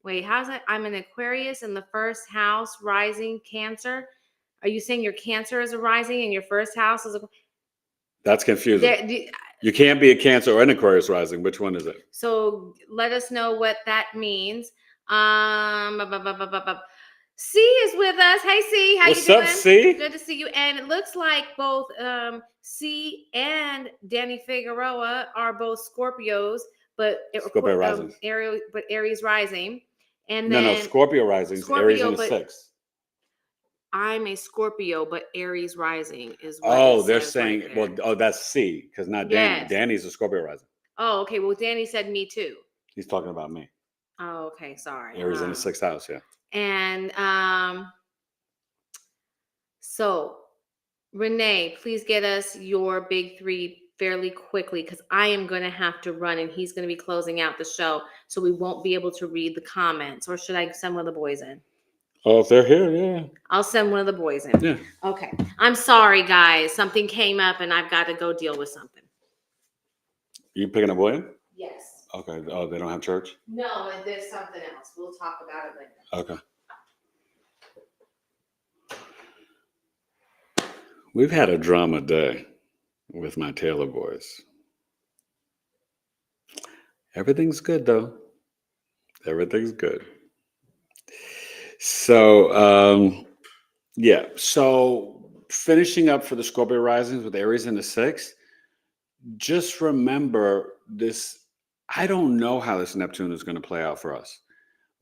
Wait, how's it? I'm an Aquarius in the first house, rising Cancer. Are you saying your Cancer is a rising and your first house is a... That's confusing. You can't be a Cancer or an Aquarius rising. Which one is it? So let us know what that means. C is with us. Hey, C, how What's you doing? up, C? Good to see you. And it looks like both C and Danny Figueroa are both Scorpios, but Scorpio rising. Aries rising. And no, then Scorpio rising. Aries in the 6th. I'm a Scorpio, but Aries rising is what they're saying, right, that's C, because not Danny. Yes. Danny's a Scorpio rising. Oh, okay. Well, Danny said me too. He's talking about me. Oh, okay. Sorry. Aries in the 6th house, yeah. And so Renee, please get us your big 3 fairly quickly, because I am going to have to run and he's going to be closing out the show, so we won't be able to read the comments. Or should I send one of the boys in? Oh, if they're here, yeah. I'll send one of the boys in. Yeah. Okay. I'm sorry, guys. Something came up and I've got to go deal with something. You picking a boy in? Yes. Okay. Oh, they don't have church? No, there's something else. We'll talk about it later. Okay. We've had a drama day with my Taylor boys. Everything's good, though. Everything's good. So, yeah. So finishing up for the Scorpio risings with Aries in the 6th, just remember this. I don't know how this Neptune is going to play out for us.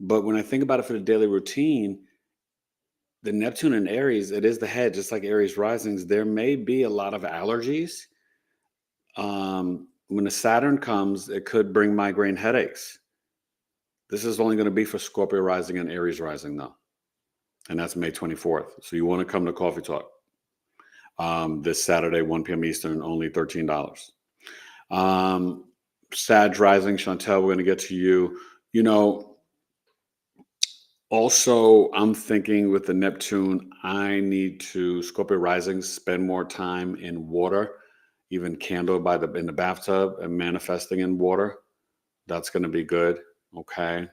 But when I think about it for the daily routine, the Neptune in Aries, it is the head, just like Aries risings. There may be a lot of allergies. When the Saturn comes, it could bring migraine headaches. This is only going to be for Scorpio rising and Aries rising, though. And that's May 24th. So you want to come to Coffee Talk this Saturday, 1 p.m. Eastern, only $13. Sag rising, Chantel, we're going to get to you. Also, I'm thinking with the Neptune, I need to Scorpio rising, spend more time in water, even candle in the bathtub and manifesting in water. That's going to be good. Okay.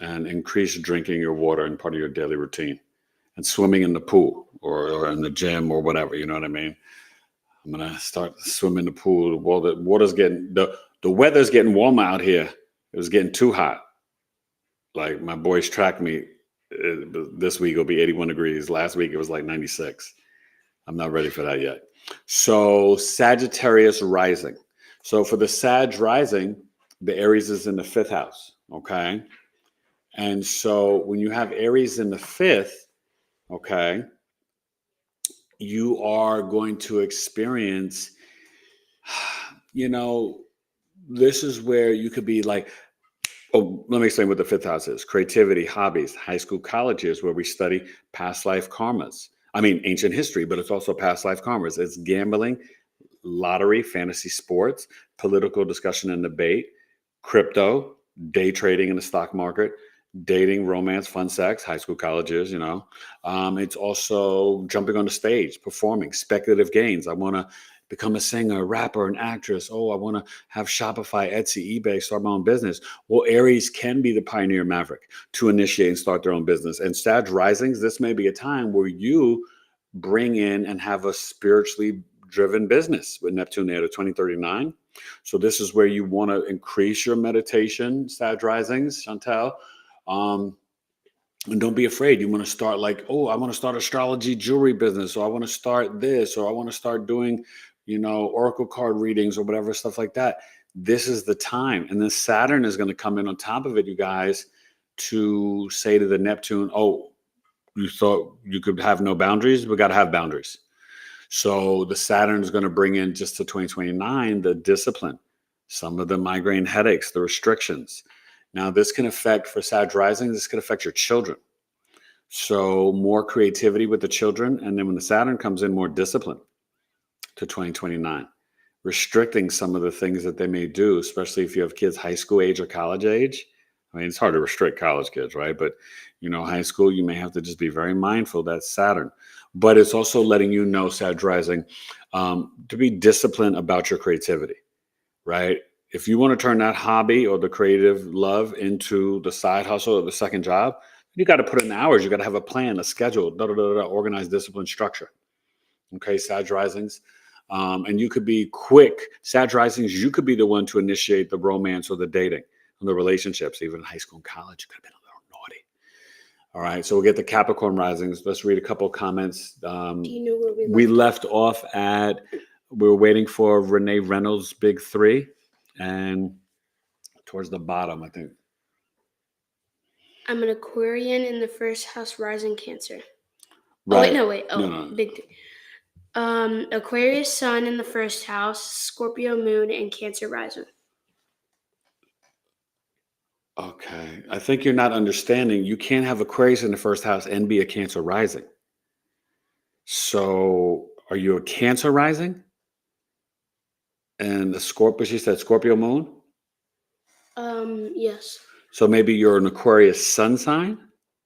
And increase drinking your water in part of your daily routine and swimming in the pool or in the gym or whatever. You know what I mean? I'm going to start swimming in the pool. Well, the water's the weather's getting warmer out here. It was getting too hot. Like my boys tracked me. This week it'll be 81 degrees. Last week it was like 96. I'm not ready for that yet. So Sagittarius rising. So for the Sag rising, the Aries is in the 5th house. Okay. And so when you have Aries in the 5th, okay, you are going to experience, this is where you could be like, oh, let me explain what the 5th house is. Creativity, hobbies, high school, college years where we study past life karmas. I mean, ancient history, but it's also past life karmas. It's gambling, lottery, fantasy sports, political discussion and debate, crypto, day trading in the stock market, dating, romance, fun sex, high school, college years, It's also jumping on the stage, performing, speculative gains. I want to become a singer, rapper, an actress. Oh, I want to have Shopify, Etsy, eBay, start my own business. Well, Aries can be the pioneer maverick to initiate and start their own business. And Sag risings, this may be a time where you bring in and have a spiritually driven business with Neptune there to 2039. So this is where you want to increase your meditation, Sag risings, Chantel. And don't be afraid. You want to start like, oh, I want to start astrology jewelry business, or I want to start this, or I want to start doing, oracle card readings or whatever, stuff like that. This is the time. And then Saturn is going to come in on top of it, you guys, to say to the Neptune, oh, you thought you could have no boundaries? We got to have boundaries. So the Saturn is going to bring in just to 2029, the discipline, some of the migraine headaches, the restrictions. Now, this can affect, for Sag rising, this can affect your children. So more creativity with the children. And then when the Saturn comes in, more discipline to 2029, restricting some of the things that they may do, especially if you have kids high school age or college age. I mean, it's hard to restrict college kids, right? But, high school, you may have to just be very mindful. That's Saturn. But it's also letting you know, Sag rising, to be disciplined about your creativity, right? If you want to turn that hobby or the creative love into the side hustle or the second job, you got to put in the hours. You got to have a plan, a schedule, organized, discipline, structure. Okay, Sag risings. And you could be quick. Sag risings, you could be the one to initiate the romance or the dating and the relationships. Even in high school and college, you could have been a little naughty. All right, so we'll get the Capricorn risings. Let's read a couple of comments. Do you know where we left off at, we were waiting for Renee Reynolds' big 3. And towards the bottom, I think. I'm an Aquarian in the 1st house, rising Cancer. Right. Oh, wait, no. No. Big 3. Aquarius sun in the 1st house, Scorpio moon, and Cancer rising. Okay. I think you're not understanding. You can't have Aquarius in the 1st house and be a Cancer rising. So are you a Cancer rising? And the Scorpio, she said Scorpio moon? Yes. So maybe you're an Aquarius sun sign?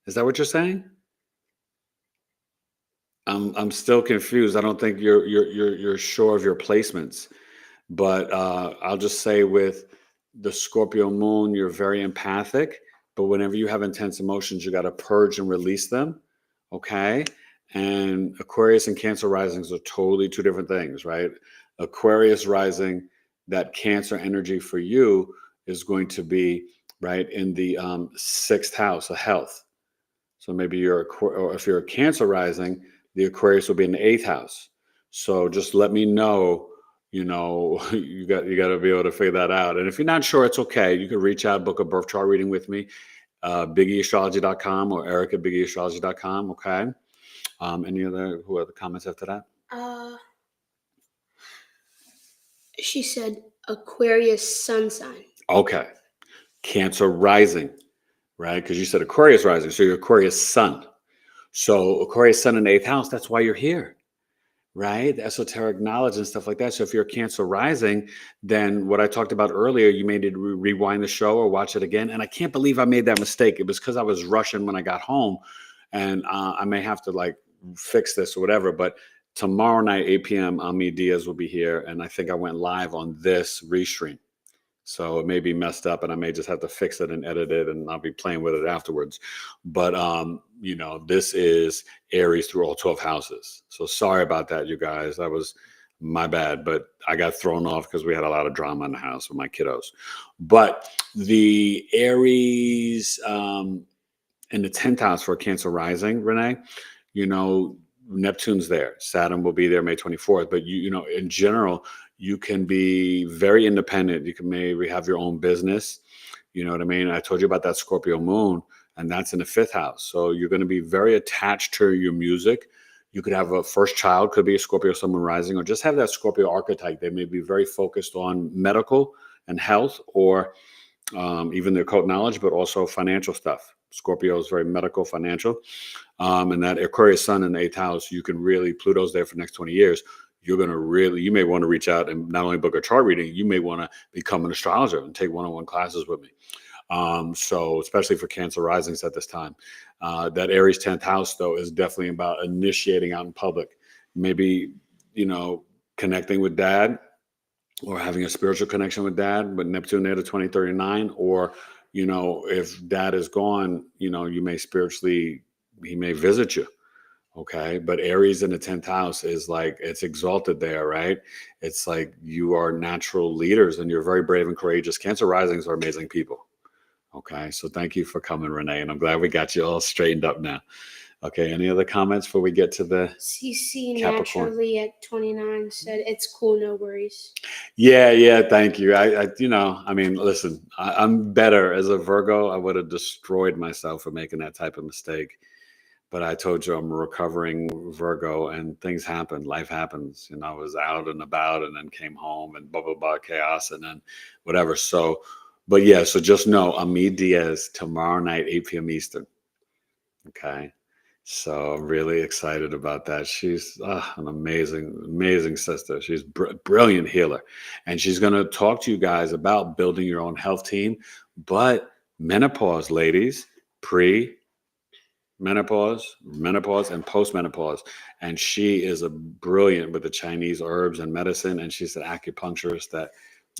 Is that what you're saying? I'm still confused. I don't think you're sure of your placements. But I'll just say with the Scorpio moon, you're very empathic. But whenever you have intense emotions, you got to purge and release them. Okay. And Aquarius and Cancer risings are totally 2 different things, right? Aquarius rising, that Cancer energy for you is going to be right in the 6th house of health. So maybe or if you're a Cancer rising, the Aquarius will be in the 8th house. So just let me know, you got to be able to figure that out. And if you're not sure, it's okay. You can reach out, book a birth chart reading with me, BigEAstrology.com or Eric at BigEAstrology.com. Okay. Any other comments after that? She said Aquarius sun sign. Okay. Cancer rising, right? Because you said Aquarius rising. So you're Aquarius sun. So Aquarius sun in the 8th house, that's why you're here, right? The esoteric knowledge and stuff like that. So if you're a Cancer rising, then what I talked about earlier, you may need to rewind the show or watch it again. And I can't believe I made that mistake. It was because I was rushing when I got home, and I may have to like fix this or whatever. But tomorrow night, 8 p.m., Ami Diaz will be here, and I think I went live on this restream. So it may be messed up and I may just have to fix it and edit it, and I'll be playing with it afterwards. But, this is Aries through all 12 houses. So sorry about that, you guys. That was my bad, but I got thrown off because we had a lot of drama in the house with my kiddos. But the Aries in the 10th house for Cancer rising, Renee, Neptune's there. Saturn will be there May 24th. But in general, you can be very independent. You can maybe have your own business. You know what I mean? I told you about that Scorpio moon, and that's in the 5th house. So you're going to be very attached to your music. You could have a first child, could be a Scorpio sun, moon rising, or just have that Scorpio archetype. They may be very focused on medical and health, or even their occult knowledge, but also financial stuff. Scorpio is very medical, financial. And that Aquarius sun in the 8th house, you can really, Pluto's there for the next 20 years. You may want to reach out and not only book a chart reading, you may want to become an astrologer and take one-on-one classes with me. So especially for Cancer risings at this time. That Aries 10th house, though, is definitely about initiating out in public. Maybe, connecting with dad, or having a spiritual connection with dad, but Neptune there to 2039, or, if dad is gone, you may he may visit you. Okay. But Aries in the 10th house is like, it's exalted there, right? It's like you are natural leaders and you're very brave and courageous. Cancer risings are amazing people. Okay. So thank you for coming, Renee. And I'm glad we got you all straightened up now. Okay. Any other comments before we get to the CC Capricorn? Naturally at 29 said, it's cool, no worries. Yeah. Thank you. Listen, I'm better as a Virgo. I would have destroyed myself for making that type of mistake. But I told you I'm a recovering Virgo, and things happen. Life happens. I was out and about and then came home and blah, blah, blah, chaos and then whatever. So just know Ami Diaz tomorrow night, 8 p.m. Eastern. Okay. So I'm really excited about that. She's an amazing, amazing sister. She's brilliant healer. And she's going to talk to you guys about building your own health team. But menopause, ladies, menopause, and postmenopause. And she is a brilliant with the Chinese herbs and medicine. And she's an acupuncturist that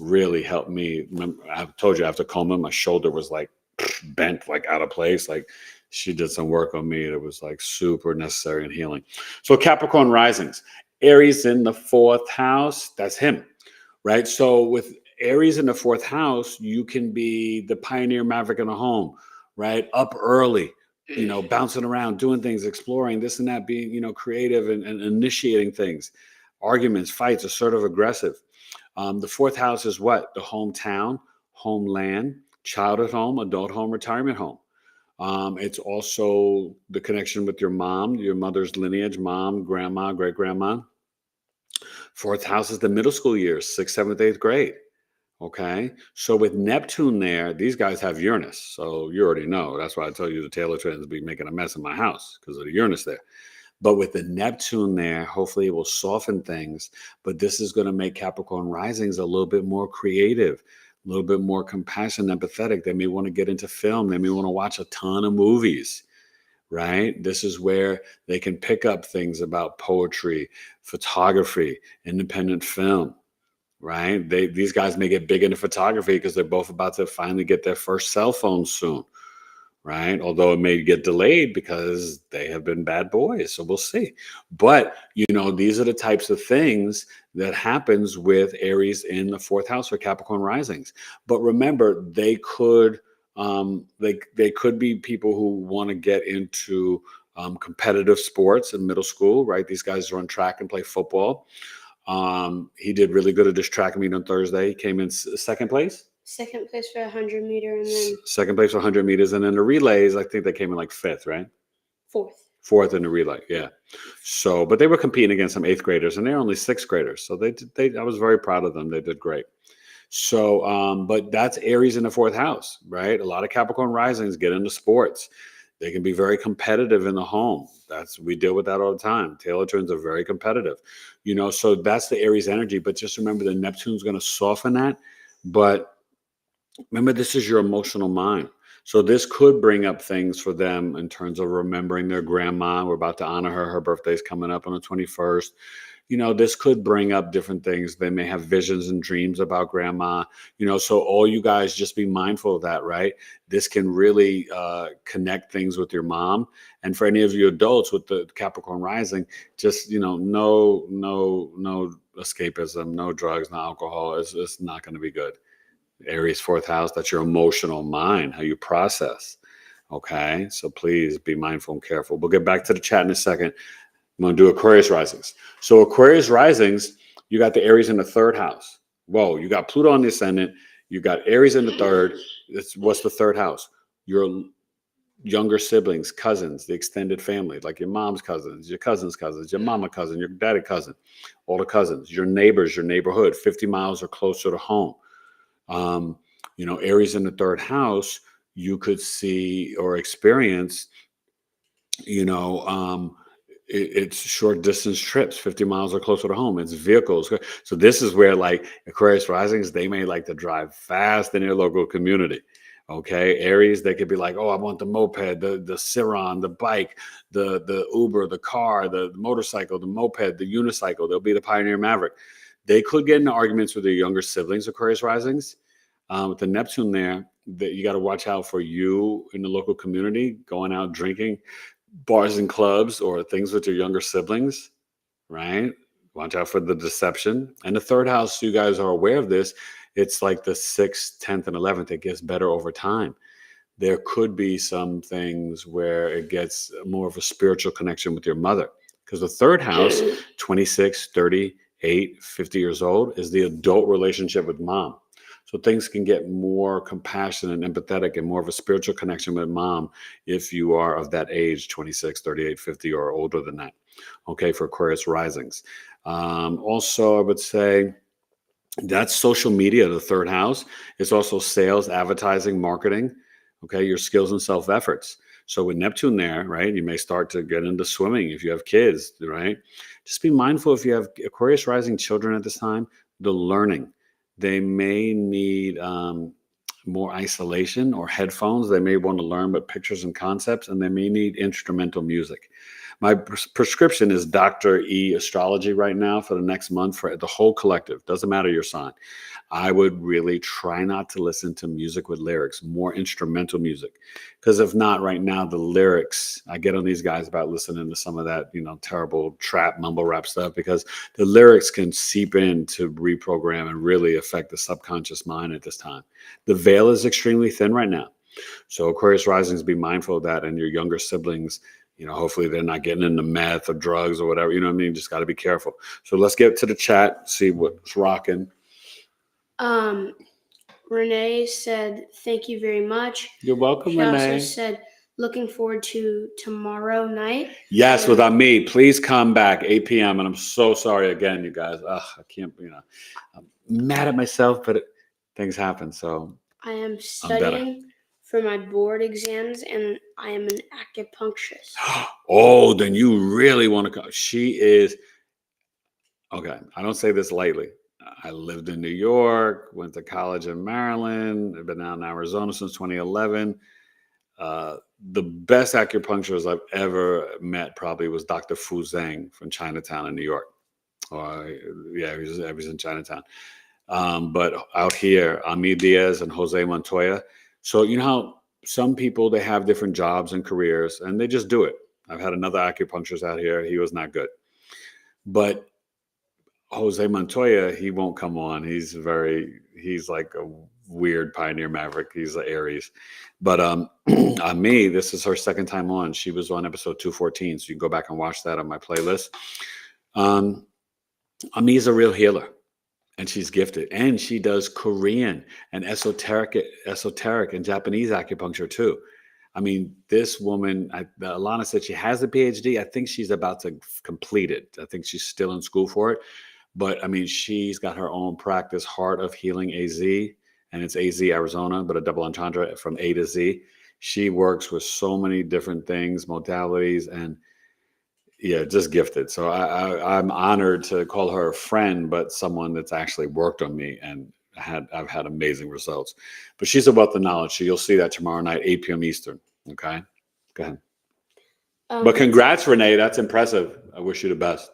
really helped me. I've told you after coma, my shoulder was like bent, like out of place. Like she did some work on me. It was like super necessary in healing. So Capricorn risings, Aries in the 4th house, that's him, right? So with Aries in the 4th house, you can be the pioneer maverick in a home, right? Up early, bouncing around, doing things, exploring this and that, being, creative and initiating things, arguments, fights, assertive, aggressive. The 4th house is what? The hometown, homeland, childhood home, adult home, retirement home. It's also the connection with your mom, your mother's lineage, mom, grandma, great grandma. 4th house is the middle school years, 6th, 7th, 8th grade. Okay. So with Neptune there, these guys have Uranus. So you already know. That's why I tell you the Taylor twins be making a mess in my house because of the Uranus there. But with the Neptune there, hopefully it will soften things. But this is going to make Capricorn risings a little bit more creative, a little bit more compassionate, empathetic. They may want to get into film. They may want to watch a ton of movies, right? This is where they can pick up things about poetry, photography, independent film, right? These guys may get big into photography because they're both about to finally get their first cell phone soon, right? Although it may get delayed because they have been bad boys. So we'll see. But, these are the types of things that happens with Aries in the 4th house for Capricorn risings. But remember, they could be people who want to get into competitive sports in middle school, right? These guys run track and play football. He did really good at this track meet on Thursday. He came in second place. Second place for 100 meter, and then second place for 100 meters. And then the relays, I think they came in like 5th, right? 4th in the relay. Yeah. So, but they were competing against some 8th graders and they're only 6th graders. So I was very proud of them. They did great. So, but that's Aries in the 4th house, right? A lot of Capricorn risings get into sports. They can be very competitive in the home. We deal with that all the time. Taylor twins are very competitive, so that's the Aries energy. But just remember that Neptune's going to soften that. But remember, this is your emotional mind. So this could bring up things for them in terms of remembering their grandma. We're about to honor her. Her birthday's coming up on the 21st. This could bring up different things. They may have visions and dreams about grandma, so all you guys just be mindful of that, right? This can really connect things with your mom. And for any of you adults with the Capricorn rising, just, no escapism, no drugs, no alcohol. It's not going to be good. Aries 4th house, that's your emotional mind, how you process. Okay, so please be mindful and careful. We'll get back to the chat in a second. I'm going to do Aquarius risings. So Aquarius risings, you got the Aries in the 3rd house. Whoa, you got Pluto on the ascendant. You got Aries in the 3rd. What's the 3rd house? Your younger siblings, cousins, the extended family, like your mom's cousins, your cousin's cousins, your mama cousin, your daddy cousin, all the cousins, your neighbors, your neighborhood, 50 miles or closer to home. Aries in the 3rd house, you could see or experience, it's short distance trips, 50 miles or closer to home. It's vehicles. So this is where like Aquarius risings, they may like to drive fast in their local community. Okay. Aries, they could be like, oh, I want the moped, the Ciron, the bike, the Uber, the car, the motorcycle, the moped, the unicycle. They'll be the Pioneer Maverick. They could get into arguments with their younger siblings, Aquarius risings. With the Neptune there, that you got to watch out for you in the local community, going out drinking, bars and clubs, or things with your younger siblings, right? Watch out for the deception. And the 3rd house, you guys are aware of this. It's like the 6th, 10th, and 11th. It gets better over time. There could be some things where it gets more of a spiritual connection with your mother, because the 3rd house, 26, 38, 50 years old, is the adult relationship with mom. So things can get more compassionate and empathetic and more of a spiritual connection with mom if you are of that age, 26, 38, 50, or older than that. Okay, for Aquarius risings. Also, I would say that's social media, the 3rd house. It's also sales, advertising, marketing, okay, your skills and self-efforts. So with Neptune there, right, you may start to get into swimming if you have kids, right? Just be mindful if you have Aquarius rising children at this time, the learning. They may need more isolation or headphones. They may want to learn about pictures and concepts, and they may need instrumental music. My prescription is Dr. E Astrology right now for the next month for the whole collective. Doesn't matter your sign. I would really try not to listen to music with lyrics, more instrumental music. Because if not, right now, the lyrics, I get on these guys about listening to some of that, terrible trap, mumble rap stuff, because the lyrics can seep in to reprogram and really affect the subconscious mind at this time. The veil is extremely thin right now. So Aquarius risings, be mindful of that, and your younger siblings, hopefully they're not getting into meth or drugs or whatever, Just got to be careful. So let's get to the chat, see what's rocking. Renee said, thank you very much. You're welcome, she Renee. She also said, looking forward to tomorrow night. Yes, without me. Please come back, 8 p.m. And I'm so sorry again, you guys. I can't, I'm mad at myself, but things happen. So I am studying for my board exams, and I am an acupuncturist. Oh, then you really want to come. She is, okay, I don't say this lightly. I lived in New York, went to college in Maryland. I've been out in Arizona since 2011. The best acupuncturist I've ever met probably was Dr. Fu Zhang from Chinatown in New York. He was in Chinatown. But out here, Ami Diaz and Jose Montoya. So you know how some people, they have different jobs and careers and they just do it. I've had another acupuncturist out here. He was not good. But Jose Montoya, he won't come on. He's like a weird Pioneer Maverick. He's an Aries. But Ami, this is her second time on. She was on episode 214. So you can go back and watch that on my playlist. Ami is a real healer. And she's gifted, and she does Korean and esoteric and Japanese acupuncture too. I mean, this woman, Alana said she has a PhD. I think she's about to complete it. I think she's still in school for it. But I mean, she's got her own practice, Heart of Healing AZ, and it's AZ Arizona, but a double entendre from A to Z. She works with so many different things, modalities, and yeah, just gifted. So I'm honored to call her a friend, but someone that's actually worked on me, and I've had amazing results. But she's a wealth of knowledge. So you'll see that tomorrow night, 8 p.m. Eastern. Okay. Go ahead. But congrats, Renee. That's impressive. I wish you the best.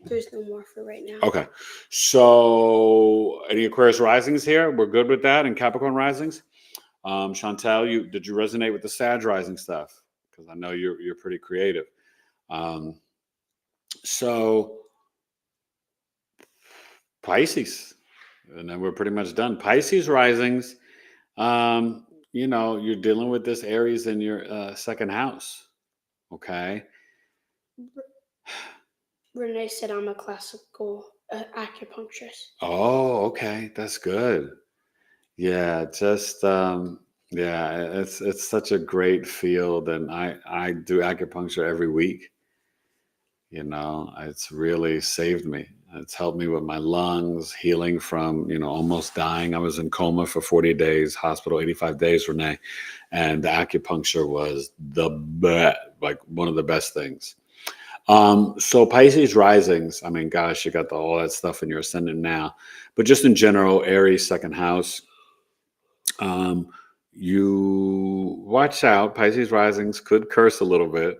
There's no more for right now. Okay. So any Aquarius risings here? We're good with that. And Capricorn risings? Chantel, did you resonate with the Sag rising stuff? Because I know you're pretty creative. So Pisces, and then we're pretty much done. Pisces risings, you're dealing with this Aries in your second house. Okay. Renee said I'm a classical acupuncturist. Oh, okay. That's good. Yeah, just it's such a great field, and I do acupuncture every week. It's really saved me. It's helped me with my lungs, healing from, almost dying. I was in coma for 40 days, hospital 85 days, Renee. And the acupuncture was the best, like one of the best things. So Pisces risings, I mean, gosh, you got all that stuff in your ascendant now. But just in general, Aries second house, you watch out. Pisces risings could curse a little bit.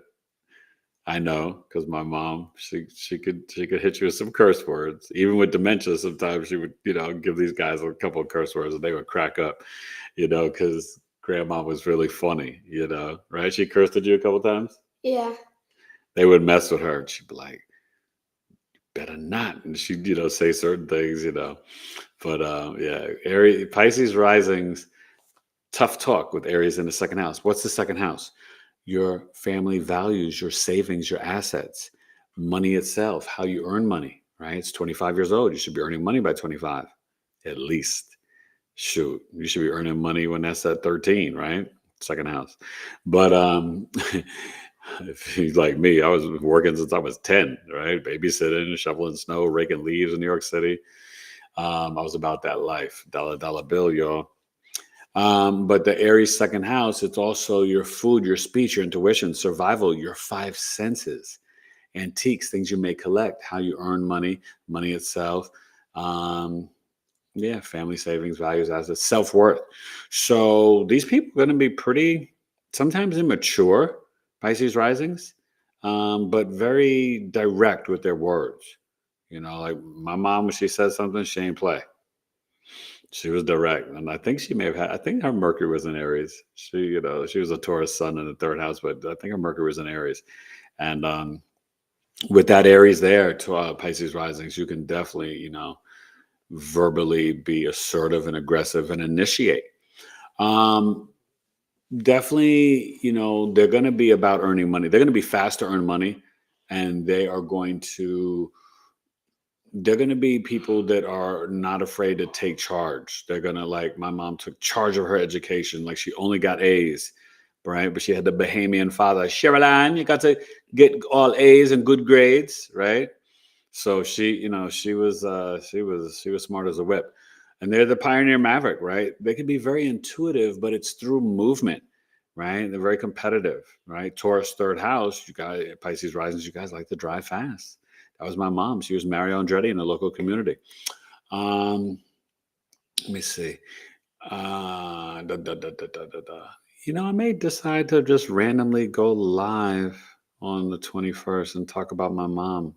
I know, because my mom, she could hit you with some curse words. Even with dementia, sometimes she would, give these guys a couple of curse words and they would crack up, because grandma was really funny, right? She cursed at you a couple times. Yeah. They would mess with her and she'd be like, better not. And she'd, say certain things, But yeah, Pisces risings, tough talk with Aries in the second house. What's the second house? Your family values, your savings, your assets, money itself, how you earn money, right? It's 25 years old. You should be earning money by 25, at least. Shoot, you should be earning money when that's at 13, right? Second house. But if you're like me, I was working since I was 10, right? Babysitting, shoveling snow, raking leaves in New York City. I was about that life. Dollar bill, y'all. But the Aries second house, it's also your food, your speech, your intuition, survival, your five senses, antiques, things you may collect, how you earn money, money itself. Family savings, values, assets, self-worth. So these people are going to be pretty, sometimes immature, Pisces risings, but very direct with their words. Like my mom, when she says something, she ain't play. She was direct, and I think she may have had. I think her Mercury was in Aries. She was a Taurus sun in the third house, but I think her Mercury was in Aries. And with that Aries there to Pisces risings, you can definitely, verbally be assertive and aggressive and initiate. Definitely, they're going to be about earning money. They're going to be fast to earn money, and they're going to be people that are not afraid to take charge. They're going to, like my mom took charge of her education. Like she only got A's, right? But she had the Bahamian father, Sherilyn, you got to get all A's and good grades, right? So she was smart as a whip. And they're the pioneer maverick, right? They can be very intuitive, but it's through movement, right? They're very competitive, right? Taurus third house, you guys, Pisces risings, you guys like to drive fast. That was my mom. She was Mario Andretti in the local community. Let me see. I may decide to just randomly go live on the 21st and talk about my mom.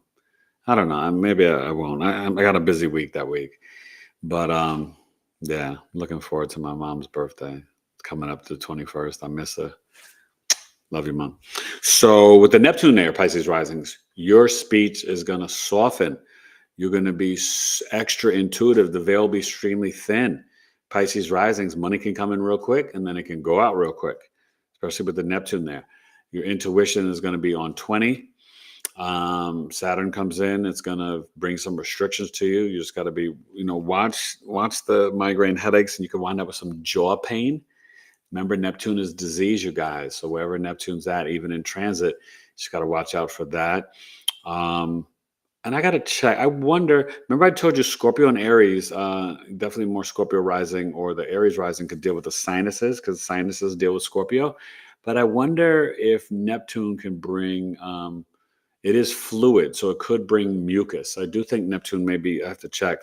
I don't know. Maybe I won't. I got a busy week that week. But looking forward to my mom's birthday. It's coming up to the 21st. I miss her. Love you, Mom. So with the Neptune there, Pisces risings, your speech is going to soften. You're going to be extra intuitive. The veil will be extremely thin. Pisces risings, money can come in real quick and then it can go out real quick, especially with the Neptune there. Your intuition is going to be on 20. Saturn comes in. It's going to bring some restrictions to you. You just got to be, watch the migraine headaches, and you can wind up with some jaw pain. Remember, Neptune is disease, you guys. So wherever Neptune's at, even in transit, you just got to watch out for that. And I got to check. I wonder, remember I told you Scorpio and Aries, definitely more Scorpio rising, or the Aries rising could deal with the sinuses because sinuses deal with Scorpio. But I wonder if Neptune can bring, it is fluid, so it could bring mucus. I do think Neptune maybe, I have to check.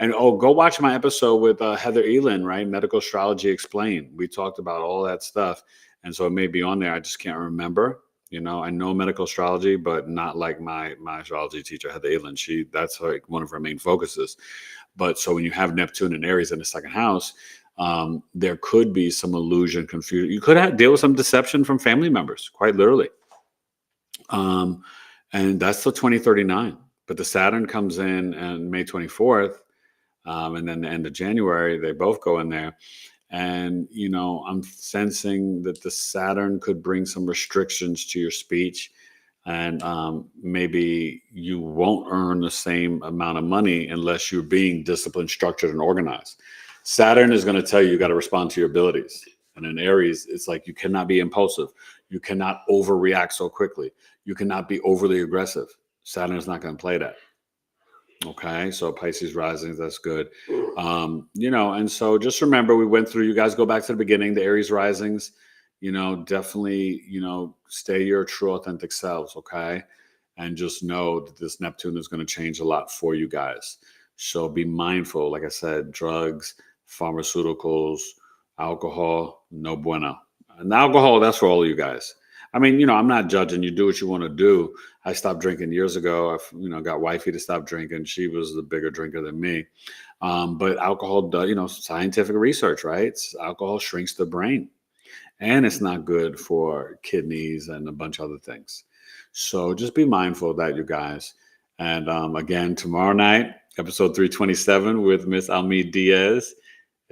And oh, go watch my episode with Heather Elin, right? Medical Astrology Explained. We talked about all that stuff. And so it may be on there. I just can't remember. I know medical astrology, but not like my astrology teacher, Heather Elin. That's like one of her main focuses. But so when you have Neptune and Aries in the second house, there could be some illusion, confusion. You could deal with some deception from family members, quite literally. And that's till 2039. But the Saturn comes in on May 24th, and then the end of January, they both go in there. And, I'm sensing that the Saturn could bring some restrictions to your speech. And maybe you won't earn the same amount of money unless you're being disciplined, structured, and organized. Saturn is going to tell you got to respond to your abilities. And in Aries, it's like you cannot be impulsive. You cannot overreact so quickly. You cannot be overly aggressive. Saturn is not going to play that. Okay, so Pisces rising, that's good. And so just remember, we went through, you guys go back to the beginning, the Aries risings, definitely, stay your true authentic selves, okay? And just know that this Neptune is going to change a lot for you guys. So be mindful, like I said, drugs, pharmaceuticals, alcohol, no bueno. And alcohol, that's for all of you guys. I mean, I'm not judging. You do what you want to do. I stopped drinking years ago. I got wifey to stop drinking. She was the bigger drinker than me. But alcohol does, scientific research, right? Alcohol shrinks the brain, and it's not good for kidneys and a bunch of other things. So just be mindful of that, you guys. And again, tomorrow night, episode 327 with Miss Almi Diaz.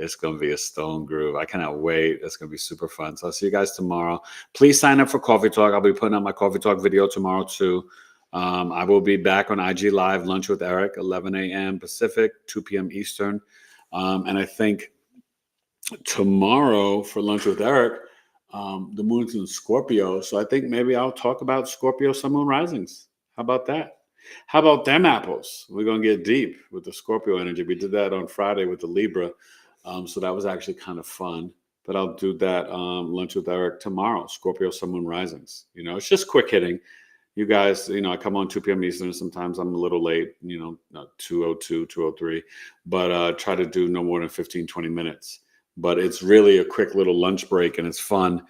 It's going to be a stone groove. I cannot wait. It's going to be super fun. So I'll see you guys tomorrow. Please sign up for Coffee Talk. I'll be putting up my Coffee Talk video tomorrow too. I will be back on IG Live, Lunch with Eric, 11 a.m. Pacific, 2 p.m. Eastern. And I think tomorrow for Lunch with Eric, the moon's in Scorpio. So I think maybe I'll talk about Scorpio Sun Moon risings. How about that? How about them apples? We're going to get deep with the Scorpio energy. We did that on Friday with the Libra. So that was actually kind of fun. But I'll do that Lunch with Eric tomorrow, Scorpio Sun Moon risings. It's just quick hitting. You guys, I come on 2 p.m. Eastern. Sometimes I'm a little late, 2:02, 2:03. But try to do no more than 15, 20 minutes. But it's really a quick little lunch break, and it's fun.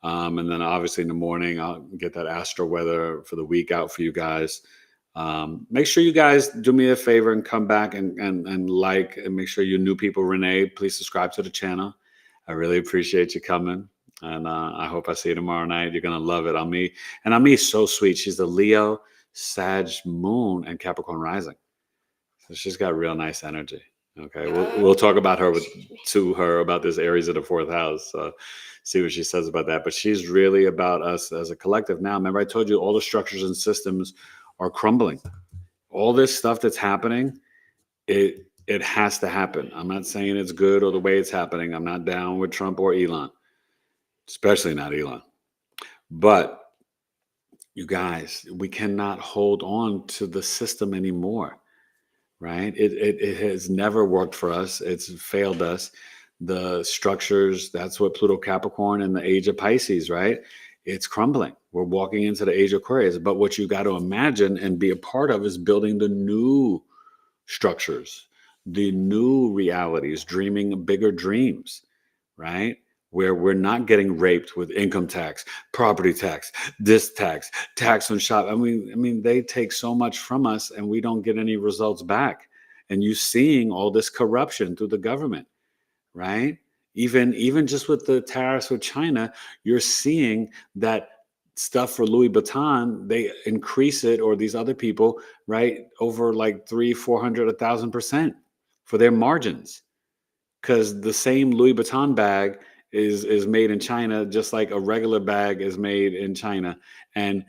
And then obviously in the morning, I'll get that astro weather for the week out for you guys. Make sure you guys do me a favor and come back and like, and make sure you new people, Renee, please subscribe to the channel. I really appreciate you coming. And I hope I see you tomorrow night. You're going to love it. Ami is so sweet. She's the Leo, Sag moon, and Capricorn rising. So she's got real nice energy. Okay. We'll talk about her about this Aries of the fourth house. So see what she says about that. But she's really about us as a collective. Now, remember I told you all the structures and systems are crumbling. All this stuff that's happening, it has to happen. I'm not saying it's good or the way it's happening. I'm not down with Trump or Elon, especially not Elon. But you guys, we cannot hold on to the system anymore, right? It has never worked for us. It's failed us. The structures, that's what Pluto Capricorn and the age of Pisces, right? It's crumbling. We're walking into the age of Aquarius. But what you got to imagine and be a part of is building the new structures, the new realities, dreaming bigger dreams, right? Where we're not getting raped with income tax, property tax, this tax on shop. I mean, they take so much from us and we don't get any results back. And you seeing all this corruption through the government, right? Even just with the tariffs with China, you're seeing that stuff for Louis Vuitton, they increase it, or these other people, right, over like 300, 400, 1,000% for their margins. Because the same Louis Vuitton bag is made in China, just like a regular bag is made in China. And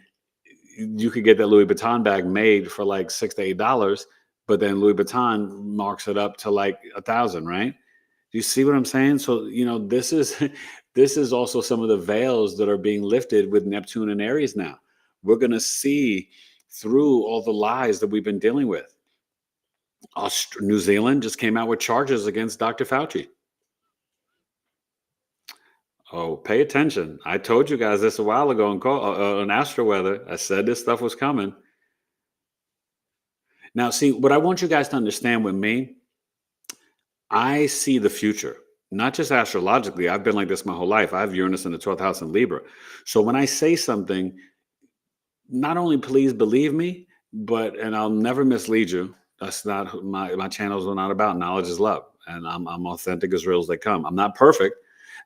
you could get that Louis Vuitton bag made for like $6 to $8, but then Louis Vuitton marks it up to like 1,000, right? Do you see what I'm saying? So, this is also some of the veils that are being lifted with Neptune and Aries now. We're going to see through all the lies that we've been dealing with. New Zealand just came out with charges against Dr. Fauci. Oh, pay attention. I told you guys this a while ago on Astro Weather. I said this stuff was coming. Now, see, what I want you guys to understand with me, I see the future, not just astrologically. I've been like this my whole life. I have Uranus in the 12th house in Libra. So when I say something, not only please believe me, and I'll never mislead you. That's not my channels are not about. Knowledge is love. And I'm authentic as real as they come. I'm not perfect.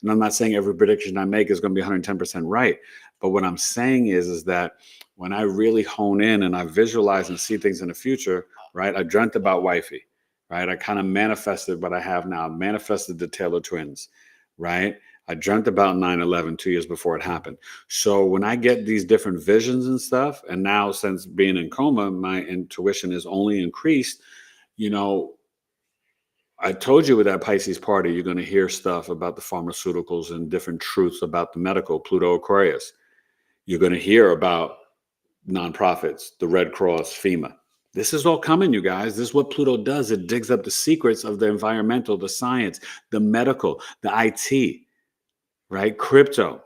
And I'm not saying every prediction I make is going to be 110% right. But what I'm saying is that when I really hone in and I visualize and see things in the future, right? I dreamt about wifey, right? I kind of manifested what I have now. I manifested the Taylor twins, right? I dreamt about 9/11 2 years before it happened. So when I get these different visions and stuff, and now since being in coma, my intuition is only increased, I told you with that Pisces party, you're going to hear stuff about the pharmaceuticals and different truths about the medical, Pluto Aquarius. You're going to hear about nonprofits, the Red Cross, FEMA. This is all coming, you guys. This is what Pluto does. It digs up the secrets of the environmental, the science, the medical, the IT, right? Crypto.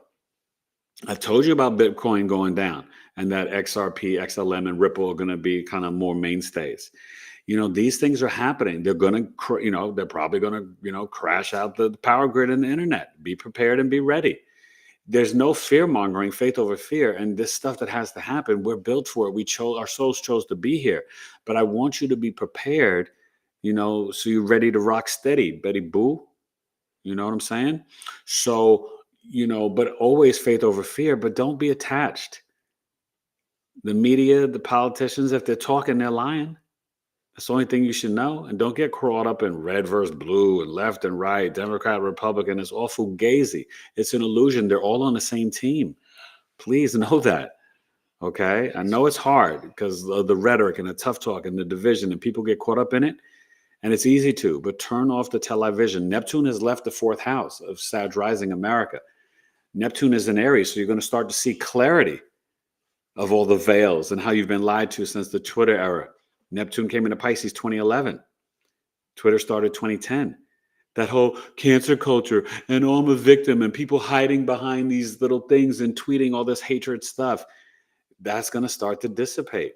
I told you about Bitcoin going down and that XRP, XLM, and Ripple are going to be kind of more mainstays. These things are happening. They're going to, they're probably going to, crash out the power grid and the internet. Be prepared and be ready. There's no fear mongering, faith over fear. And this stuff that has to happen, we're built for it. Our souls chose to be here. But I want you to be prepared, so you're ready to rock steady, Betty Boo. You know what I'm saying? So, but always faith over fear, but don't be attached. The media, the politicians, if they're talking, they're lying. That's the only thing you should know. And don't get caught up in red versus blue and left and right, Democrat, Republican. It's all fugazi. It's an illusion. They're all on the same team. Please know that. Okay? I know it's hard because of the rhetoric and the tough talk and the division, and people get caught up in it. And it's easy to, but turn off the television. Neptune has left the 4th house of Sag rising America. Neptune is in Aries, so you're going to start to see clarity of all the veils and how you've been lied to since the Twitter era. Neptune came into Pisces 2011. Twitter started 2010. That whole cancer culture and oh, I'm a victim and people hiding behind these little things and tweeting all this hatred stuff, that's going to start to dissipate.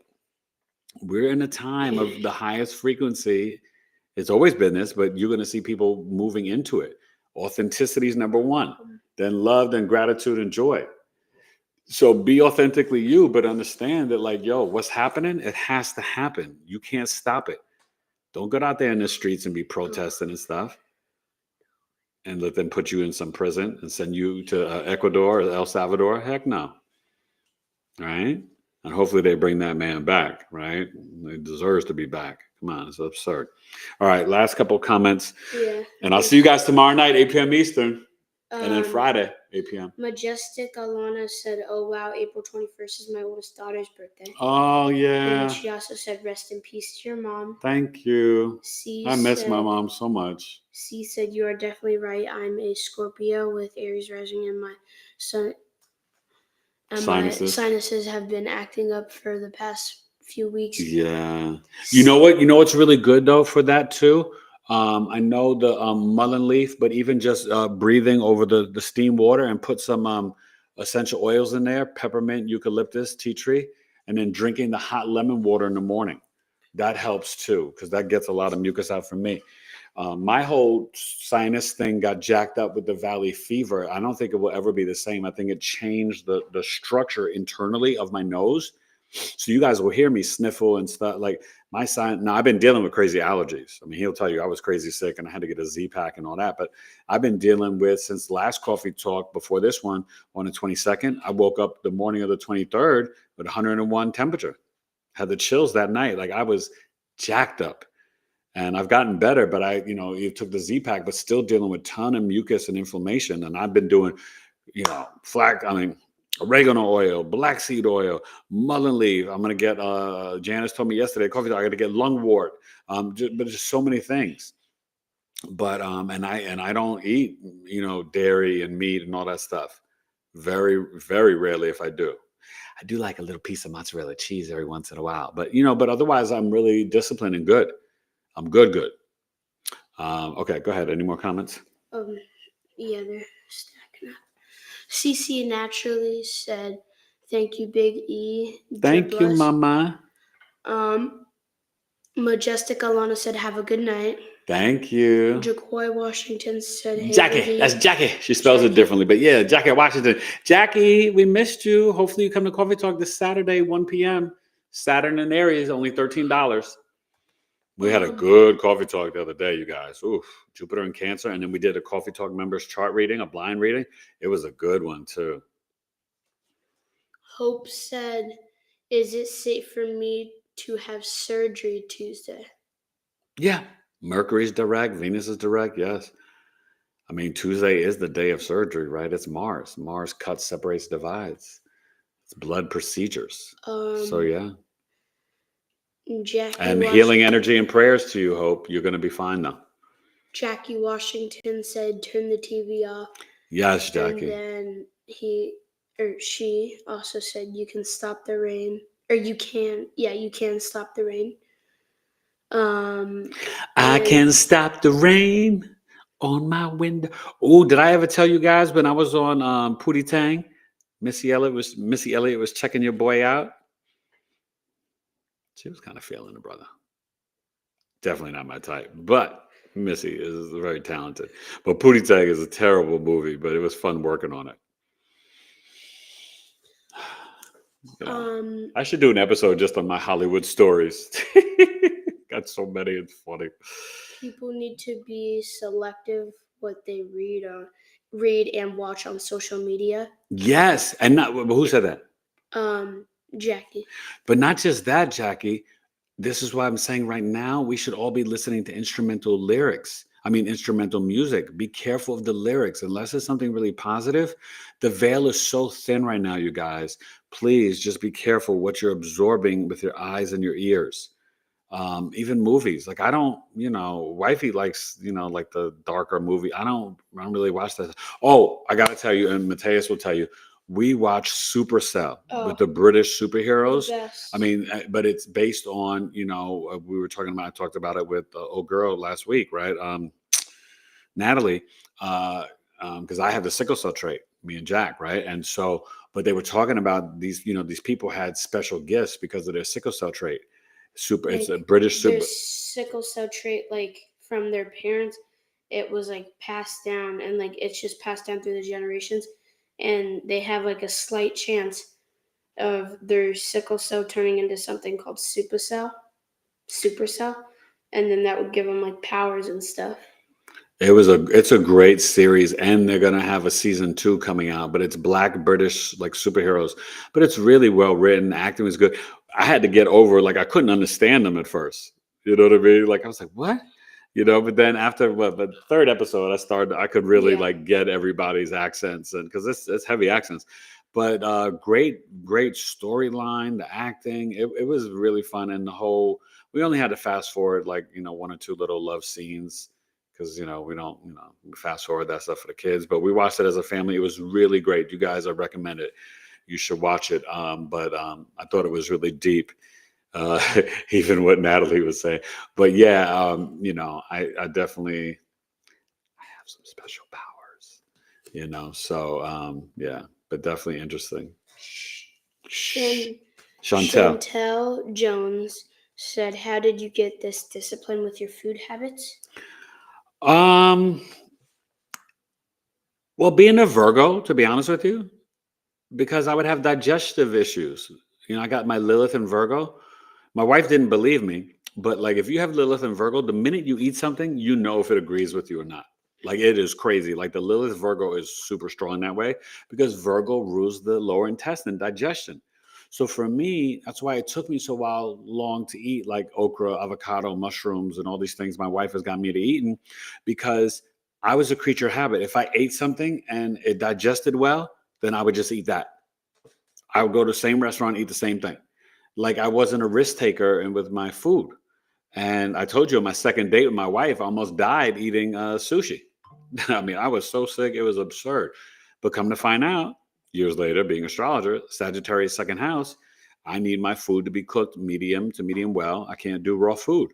We're in a time of the highest frequency. It's always been this, but you're going to see people moving into it. Authenticity is number one, then love, then gratitude and joy. So be authentically you, but understand that what's happening, it has to happen. You can't stop it. Don't go out there in the streets and be protesting and stuff and let them put you in some prison and send you to Ecuador or El Salvador. Heck no. Right? And hopefully they bring that man back, right? He deserves to be back. Come on, it's absurd. All right, last couple of comments. Yeah. And I'll see you guys tomorrow night, 8 p.m. Eastern. And then Friday, 8 p.m. Majestic Alana said, oh, wow, April 21st is my oldest daughter's birthday. Oh, yeah. And she also said, rest in peace to your mom. Thank you. C I miss said, my mom so much. C said, you are definitely right. I'm a Scorpio with Aries rising in my sun. And my sinuses have been acting up for the past few weeks. Yeah. You know what? You know what's really good, though, for that, too? I know the mullein leaf, but even just breathing over the steam water and put some essential oils in there, peppermint, eucalyptus, tea tree, and then drinking the hot lemon water in the morning. That helps, too, because that gets a lot of mucus out from me. My whole sinus thing got jacked up with the valley fever. I don't think it will ever be the same. I think it changed the structure internally of my nose. So you guys will hear me sniffle and stuff like my sign. Now I've been dealing with crazy allergies. I mean, he'll tell you I was crazy sick and I had to get a Z-Pack and all that. But I've been dealing with since last coffee talk before this one on the 22nd. I woke up the morning of the 23rd with 101 temperature. Had the chills that night. Like I was jacked up. And I've gotten better, but you took the Z-Pack, but still dealing with a ton of mucus and inflammation. And I've been doing, oregano oil, black seed oil, mullein leaf. I'm going to get, Janice told me yesterday, coffee, I got to get lungwort. But just so many things. But, and I don't eat, dairy and meat and all that stuff. Very, very rarely if I do. I do like a little piece of mozzarella cheese every once in a while, but but otherwise I'm really disciplined and good. I'm good. Okay, go ahead. Any more comments? Yeah, they're stacking up. CC naturally said, "Thank you, Big E." Thank you, Mama. Majestic Alana said, "Have a good night." Thank you. Jacoy Washington said, "Hey, Jackie, Biggie." that's Jackie. She spells it differently, but yeah, Jackie Washington. Jackie, we missed you. Hopefully you come to Coffee Talk this Saturday, 1 p.m. Saturn and Aries, only $13. We had a good coffee talk the other day, you guys. Oof, Jupiter and Cancer. And then we did a Coffee Talk members chart reading, a blind reading. It was a good one, too. Hope said, "Is it safe for me to have surgery Tuesday?" Yeah. Mercury's direct. Venus is direct. Yes. I mean, Tuesday is the day of surgery, right? It's Mars. Mars cuts, separates, divides. It's blood procedures. So, yeah. Jackie And Washington, healing energy and prayers to you, Hope. You're going to be fine, though. Jackie Washington said, "Turn the TV off." Yes, Jackie. And then she also said, "You can stop the rain." Or you can stop the rain. I can stop the rain on my window. Oh, did I ever tell you guys when I was on Pootie Tang? Missy Elliott was checking your boy out. She was kind of feeling the brother. Definitely not my type, but Missy is very talented. But Pootie Tang is a terrible movie, but it was fun working on it. I should do an episode just on my Hollywood stories. Got so many, it's funny. People need to be selective what they read and watch on social media. Yes, and not who said that? Jackie. But not just that, Jackie. This is why I'm saying right now we should all be listening to instrumental music. Be careful of the lyrics. Unless it's something really positive, the veil is so thin right now, you guys. Please just be careful what you're absorbing with your eyes and your ears. Even movies. Like I don't, wifey likes, like the darker movie. I don't really watch that. Oh, I gotta tell you, and Mateus will tell you, we watch Supercell with the British superheroes. I mean, but it's based on, I talked about it with old girl last week, right? Natalie, because I have the sickle cell trait, me and Jack, right? And so, but they were talking about these, these people had special gifts because of their sickle cell trait. It's a British super. Their sickle cell trait, like from their parents, it was like passed down, and like it's just passed down through the generations. And they have like a slight chance of their sickle cell turning into something called supercell, and then that would give them like powers and stuff. It's a great series, and they're gonna have a season 2 coming out, but it's Black British like superheroes, but it's really well written. Acting was good. I had to get over, like, I couldn't understand them at first. You know what I mean? Like I was like, what? But then after the third episode, I could really like get everybody's accents, and because it's heavy accents, but great storyline, the acting, it was really fun, and we only had to fast forward like 1 or 2 little love scenes because we don't fast forward that stuff for the kids, but we watched it as a family. It was really great. You guys, I recommend it. You should watch it. But I thought it was really deep. Even what Natalie was saying, but yeah, I definitely have some special powers, so yeah, but definitely interesting. Chantel Jones said, "How did you get this discipline with your food habits?" Well, being a Virgo, to be honest with you, because I would have digestive issues. I got my Lilith in Virgo. My wife didn't believe me, but like if you have Lilith and Virgo, the minute you eat something, if it agrees with you or not. Like it is crazy. Like the Lilith Virgo is super strong that way because Virgo rules the lower intestine, digestion. So for me, that's why it took me so long to eat like okra, avocado, mushrooms, and all these things my wife has got me to eating, because I was a creature of habit. If I ate something and it digested well, then I would just eat that. I would go to the same restaurant, eat the same thing. Like I wasn't a risk taker and with my food. And I told you on my second date with my wife, I almost died eating sushi. I mean, I was so sick, it was absurd. But come to find out, Years later, being astrologer, Sagittarius second house, I need my food to be cooked medium to medium well. I can't do raw food.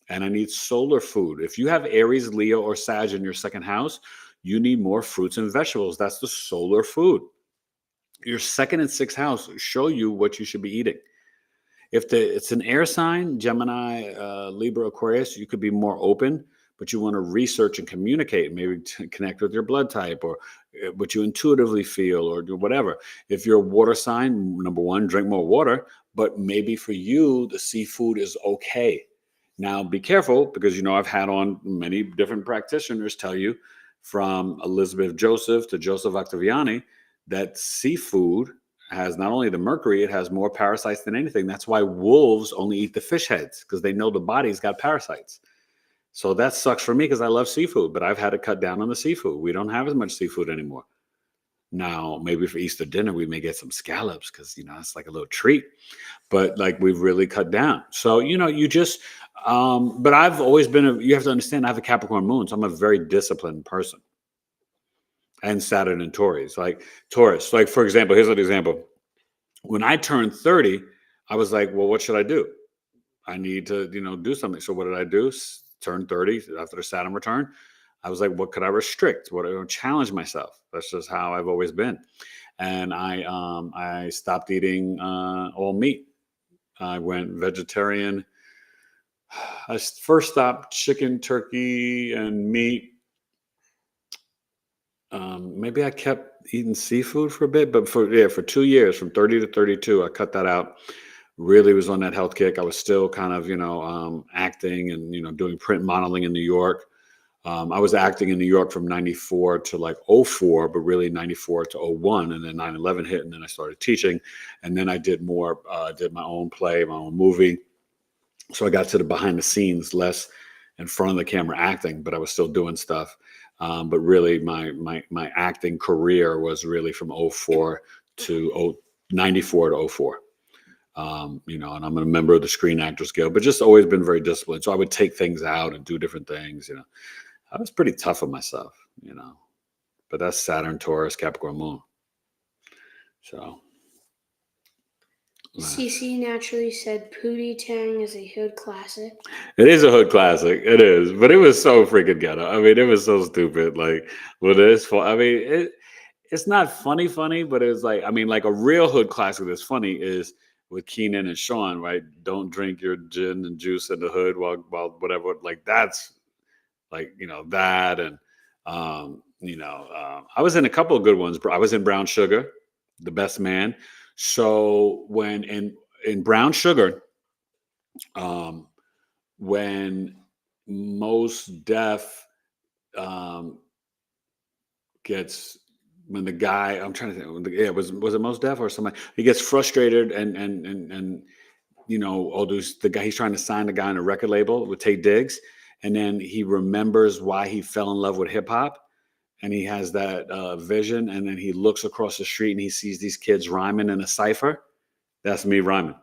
And I need solar food. If you have Aries, Leo, or Sag in your second house, you need more fruits and vegetables. That's the solar food. Your second and sixth house show you what you should be eating. If it's an air sign, Gemini, Libra, Aquarius, you could be more open, but you want to research and communicate, maybe to connect with your blood type or what you intuitively feel or do whatever. If you're a water sign, number one, drink more water, but maybe for you, the seafood is okay. Now, be careful because, I've had on many different practitioners tell you from Elizabeth Joseph to Joseph Octaviani that seafood has not only the mercury, it has more parasites than anything. That's why wolves only eat the fish heads because they know the body's got parasites. So that sucks for me because I love seafood, but I've had to cut down on the seafood. We don't have as much seafood anymore. Now, maybe for Easter dinner, we may get some scallops because, it's like a little treat. But like we've really cut down. So, you just, but I've always been, you have to understand, I have a Capricorn moon. So I'm a very disciplined person. And Saturn and Taurus. Like Taurus, like for example, here's an example. When I turned 30, I was like, well, what should I do? I need to, do something. So what did I do? Turn 30 after the Saturn return. I was like, what could I restrict? What I challenge myself? That's just how I've always been. And I stopped eating all meat. I went vegetarian. I first stopped chicken, turkey, and meat. Maybe I kept eating seafood for a bit, but for 2 years, from 30 to 32, I cut that out. Really was on that health kick. I was still kind of, acting and, doing print modeling in New York. I was acting in New York from 94 to like 04, but really 94 to 01. And then 9/11 hit and then I started teaching. And then I did more, did my own play, my own movie. So I got to the behind the scenes, less in front of the camera acting, but I was still doing stuff. But really my acting career was really from 04 to 94 to 04. And I'm a member of the Screen Actors Guild, but just always been very disciplined. So I would take things out and do different things. I was pretty tough on myself, but that's Saturn, Taurus, Capricorn moon. So. CC naturally said Pootie Tang is a hood classic. It is a hood classic. It is, but it was so freaking ghetto. I mean, it was so stupid. Like, well, this for. I mean, it's not funny, but it's like, I mean, like a real hood classic that's funny is with Keenan and Sean, right? Don't drink your gin and juice in the hood while whatever. Like that's like that, and I was in a couple of good ones. I was in Brown Sugar, The Best Man. So when in Brown Sugar, when Mos Def gets, when the guy, I'm trying to think, was it Mos Def or somebody? He gets frustrated and the guy, he's trying to sign the guy on a record label with Taye Diggs, and then he remembers why he fell in love with hip hop. And he has that vision, and then he looks across the street and he sees these kids rhyming in a cipher. That's me rhyming.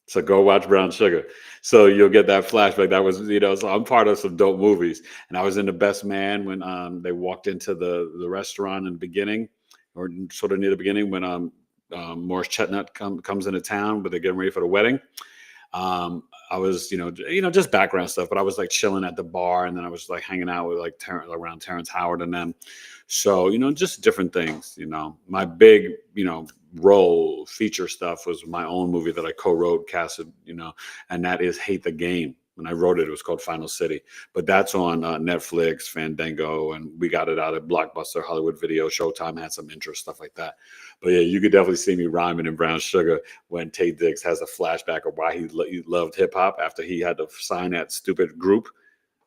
So go watch Brown Sugar. So you'll get that flashback. That was, so I'm part of some dope movies. And I was in The Best Man when they walked into the restaurant in the beginning, or sort of near the beginning, when Morris Chestnut comes into town, but they're getting ready for the wedding. I was, just background stuff, but I was like chilling at the bar, and then I was like hanging out with like around Terrence Howard and them. So, just different things, my big, role feature stuff was my own movie that I co-wrote, casted, and that is Hate the Game. When I wrote it, it was called Final City, but that's on Netflix, Fandango, and we got it out at Blockbuster, Hollywood Video, Showtime had some interest, stuff like that. But yeah, you could definitely see me rhyming in Brown Sugar when Taye Diggs has a flashback of why he loved hip hop after he had to sign that stupid group.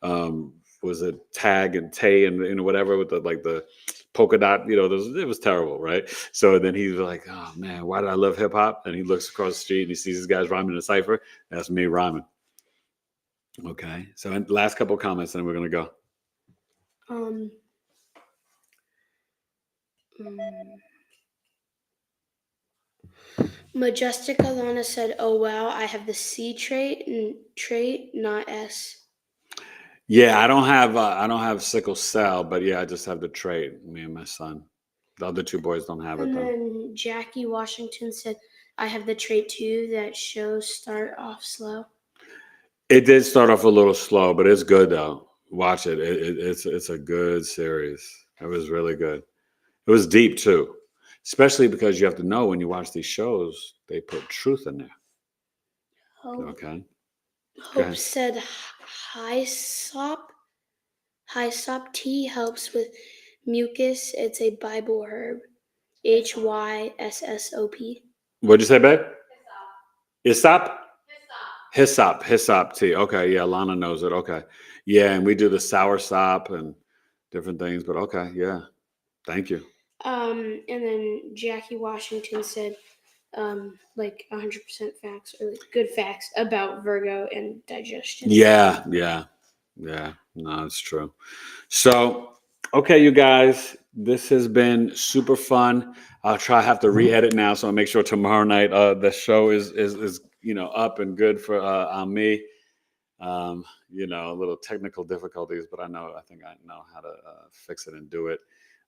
Was it Tag and Tay and whatever with the polka dot, it was terrible, right? So then he's like, oh man, why did I love hip hop? And he looks across the street and he sees these guys rhyming in a cipher. That's me rhyming. Okay, so last couple of comments, and then we're gonna go. Majestic Alana said, "Oh wow, I have the C trait, not S." Yeah, I don't have sickle cell, but yeah, I just have the trait. Me and my son. The other two boys don't have it And though. then Jackie Washington said, I have the trait too that shows start off slow. It did start off a little slow, but it's good though. Watch it. It's a good series. It was really good. It was deep too, especially because you have to know when you watch these shows, they put truth in there. Okay. Go Hope ahead. said Hyssop tea helps with mucus. It's a Bible herb. Hyssop. What'd you say, babe? Hyssop. Hyssop tea. Okay, yeah, Lana knows it. Okay, yeah, and we do the sour sop and different things. But okay, yeah, thank you. And then Jackie Washington said, like 100% facts or like good facts about Virgo and digestion. Yeah. No, it's true. So, okay, you guys, this has been super fun. I'll have to re-edit now, so I'll make sure tomorrow night the show is up and good for on me. A little technical difficulties, but I think I know how to fix it and do it.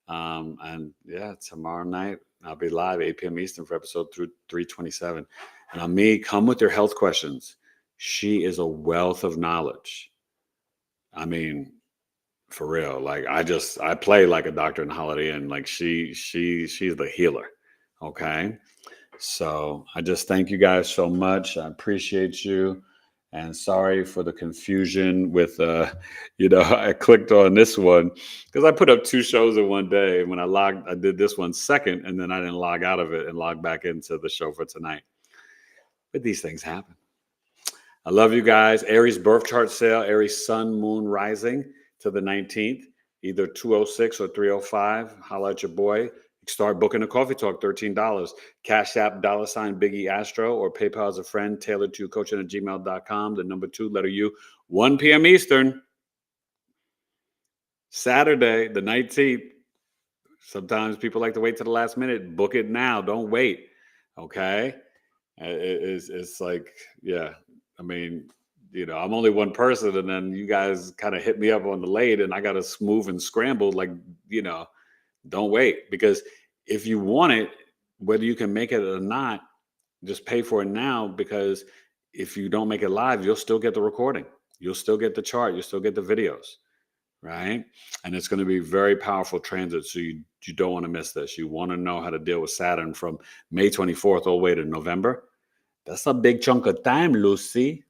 And yeah, tomorrow night I'll be live 8 p.m. Eastern for episode 327. And on me, come with your health questions. She is a wealth of knowledge. I mean, for real. Like I play like a doctor in Holiday Inn. Like she's the healer. Okay. So I just thank you guys so much. I appreciate you. And sorry for the confusion with, I clicked on this one because I put up 2 shows in one day. When I did this one second, and then I didn't log out of it and log back into the show for tonight. But these things happen. I love you guys. Aries birth chart sale, Aries sun, moon, rising to the 19th, either 206 or 305. Holla at your boy. Start booking a coffee talk, $13. Cash App, $ BigEAstro, or PayPal as a friend, tailored to coaching@gmail.com. The number 2, letter U, 1 p.m. Eastern. Saturday, the 19th. Sometimes people like to wait to the last minute. Book it now. Don't wait. Okay? It's like, yeah. I mean, I'm only one person, and then you guys kind of hit me up on the late, and I got to move and scramble. Like, don't wait, because if you want it, whether you can make it or not, just pay for it now, because if you don't make it live, you'll still get the recording. You'll still get the chart. You'll still get the videos, right? And it's going to be very powerful transit. So you don't want to miss this. You want to know how to deal with Saturn from May 24th all the way to November. That's a big chunk of time, Lucy.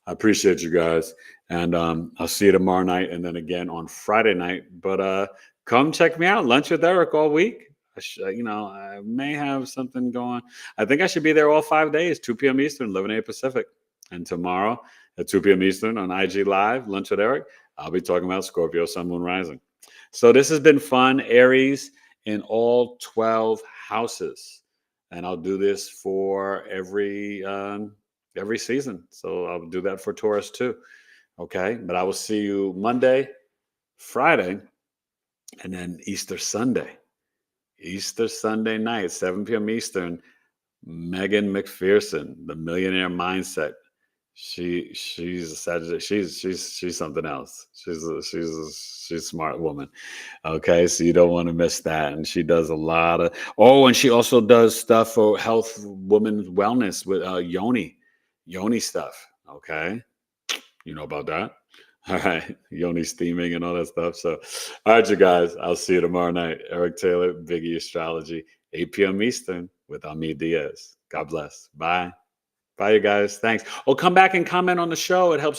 I appreciate you guys. And I'll see you tomorrow night and then again on Friday night. But come check me out. Lunch with Eric all week. I may have something going. I think I should be there all 5 days, 2 p.m. Eastern, 11 a.m. Pacific. And tomorrow at 2 p.m. Eastern on IG Live, Lunch with Eric, I'll be talking about Scorpio, Sun, Moon, Rising. So this has been fun. Aries in all 12 houses. And I'll do this for every season. So I'll do that for Taurus too. Okay. But I will see you Monday, Friday, and then Easter Sunday night, 7 p.m. Eastern. Megan McPherson, the Millionaire Mindset. She's a Sagittarius. She's something else. She's a smart woman. Okay, so you don't want to miss that. And she does a lot of. Oh, and she also does stuff for health, women's wellness with yoni stuff. Okay, you know about that. All right, yoni steaming and all that stuff. So, all right, you guys. I'll see you tomorrow night. Eric Taylor, Biggie Astrology, 8 p.m. Eastern with Amit Diaz. God bless. Bye. Bye, you guys. Thanks. Oh, come back and comment on the show. It helps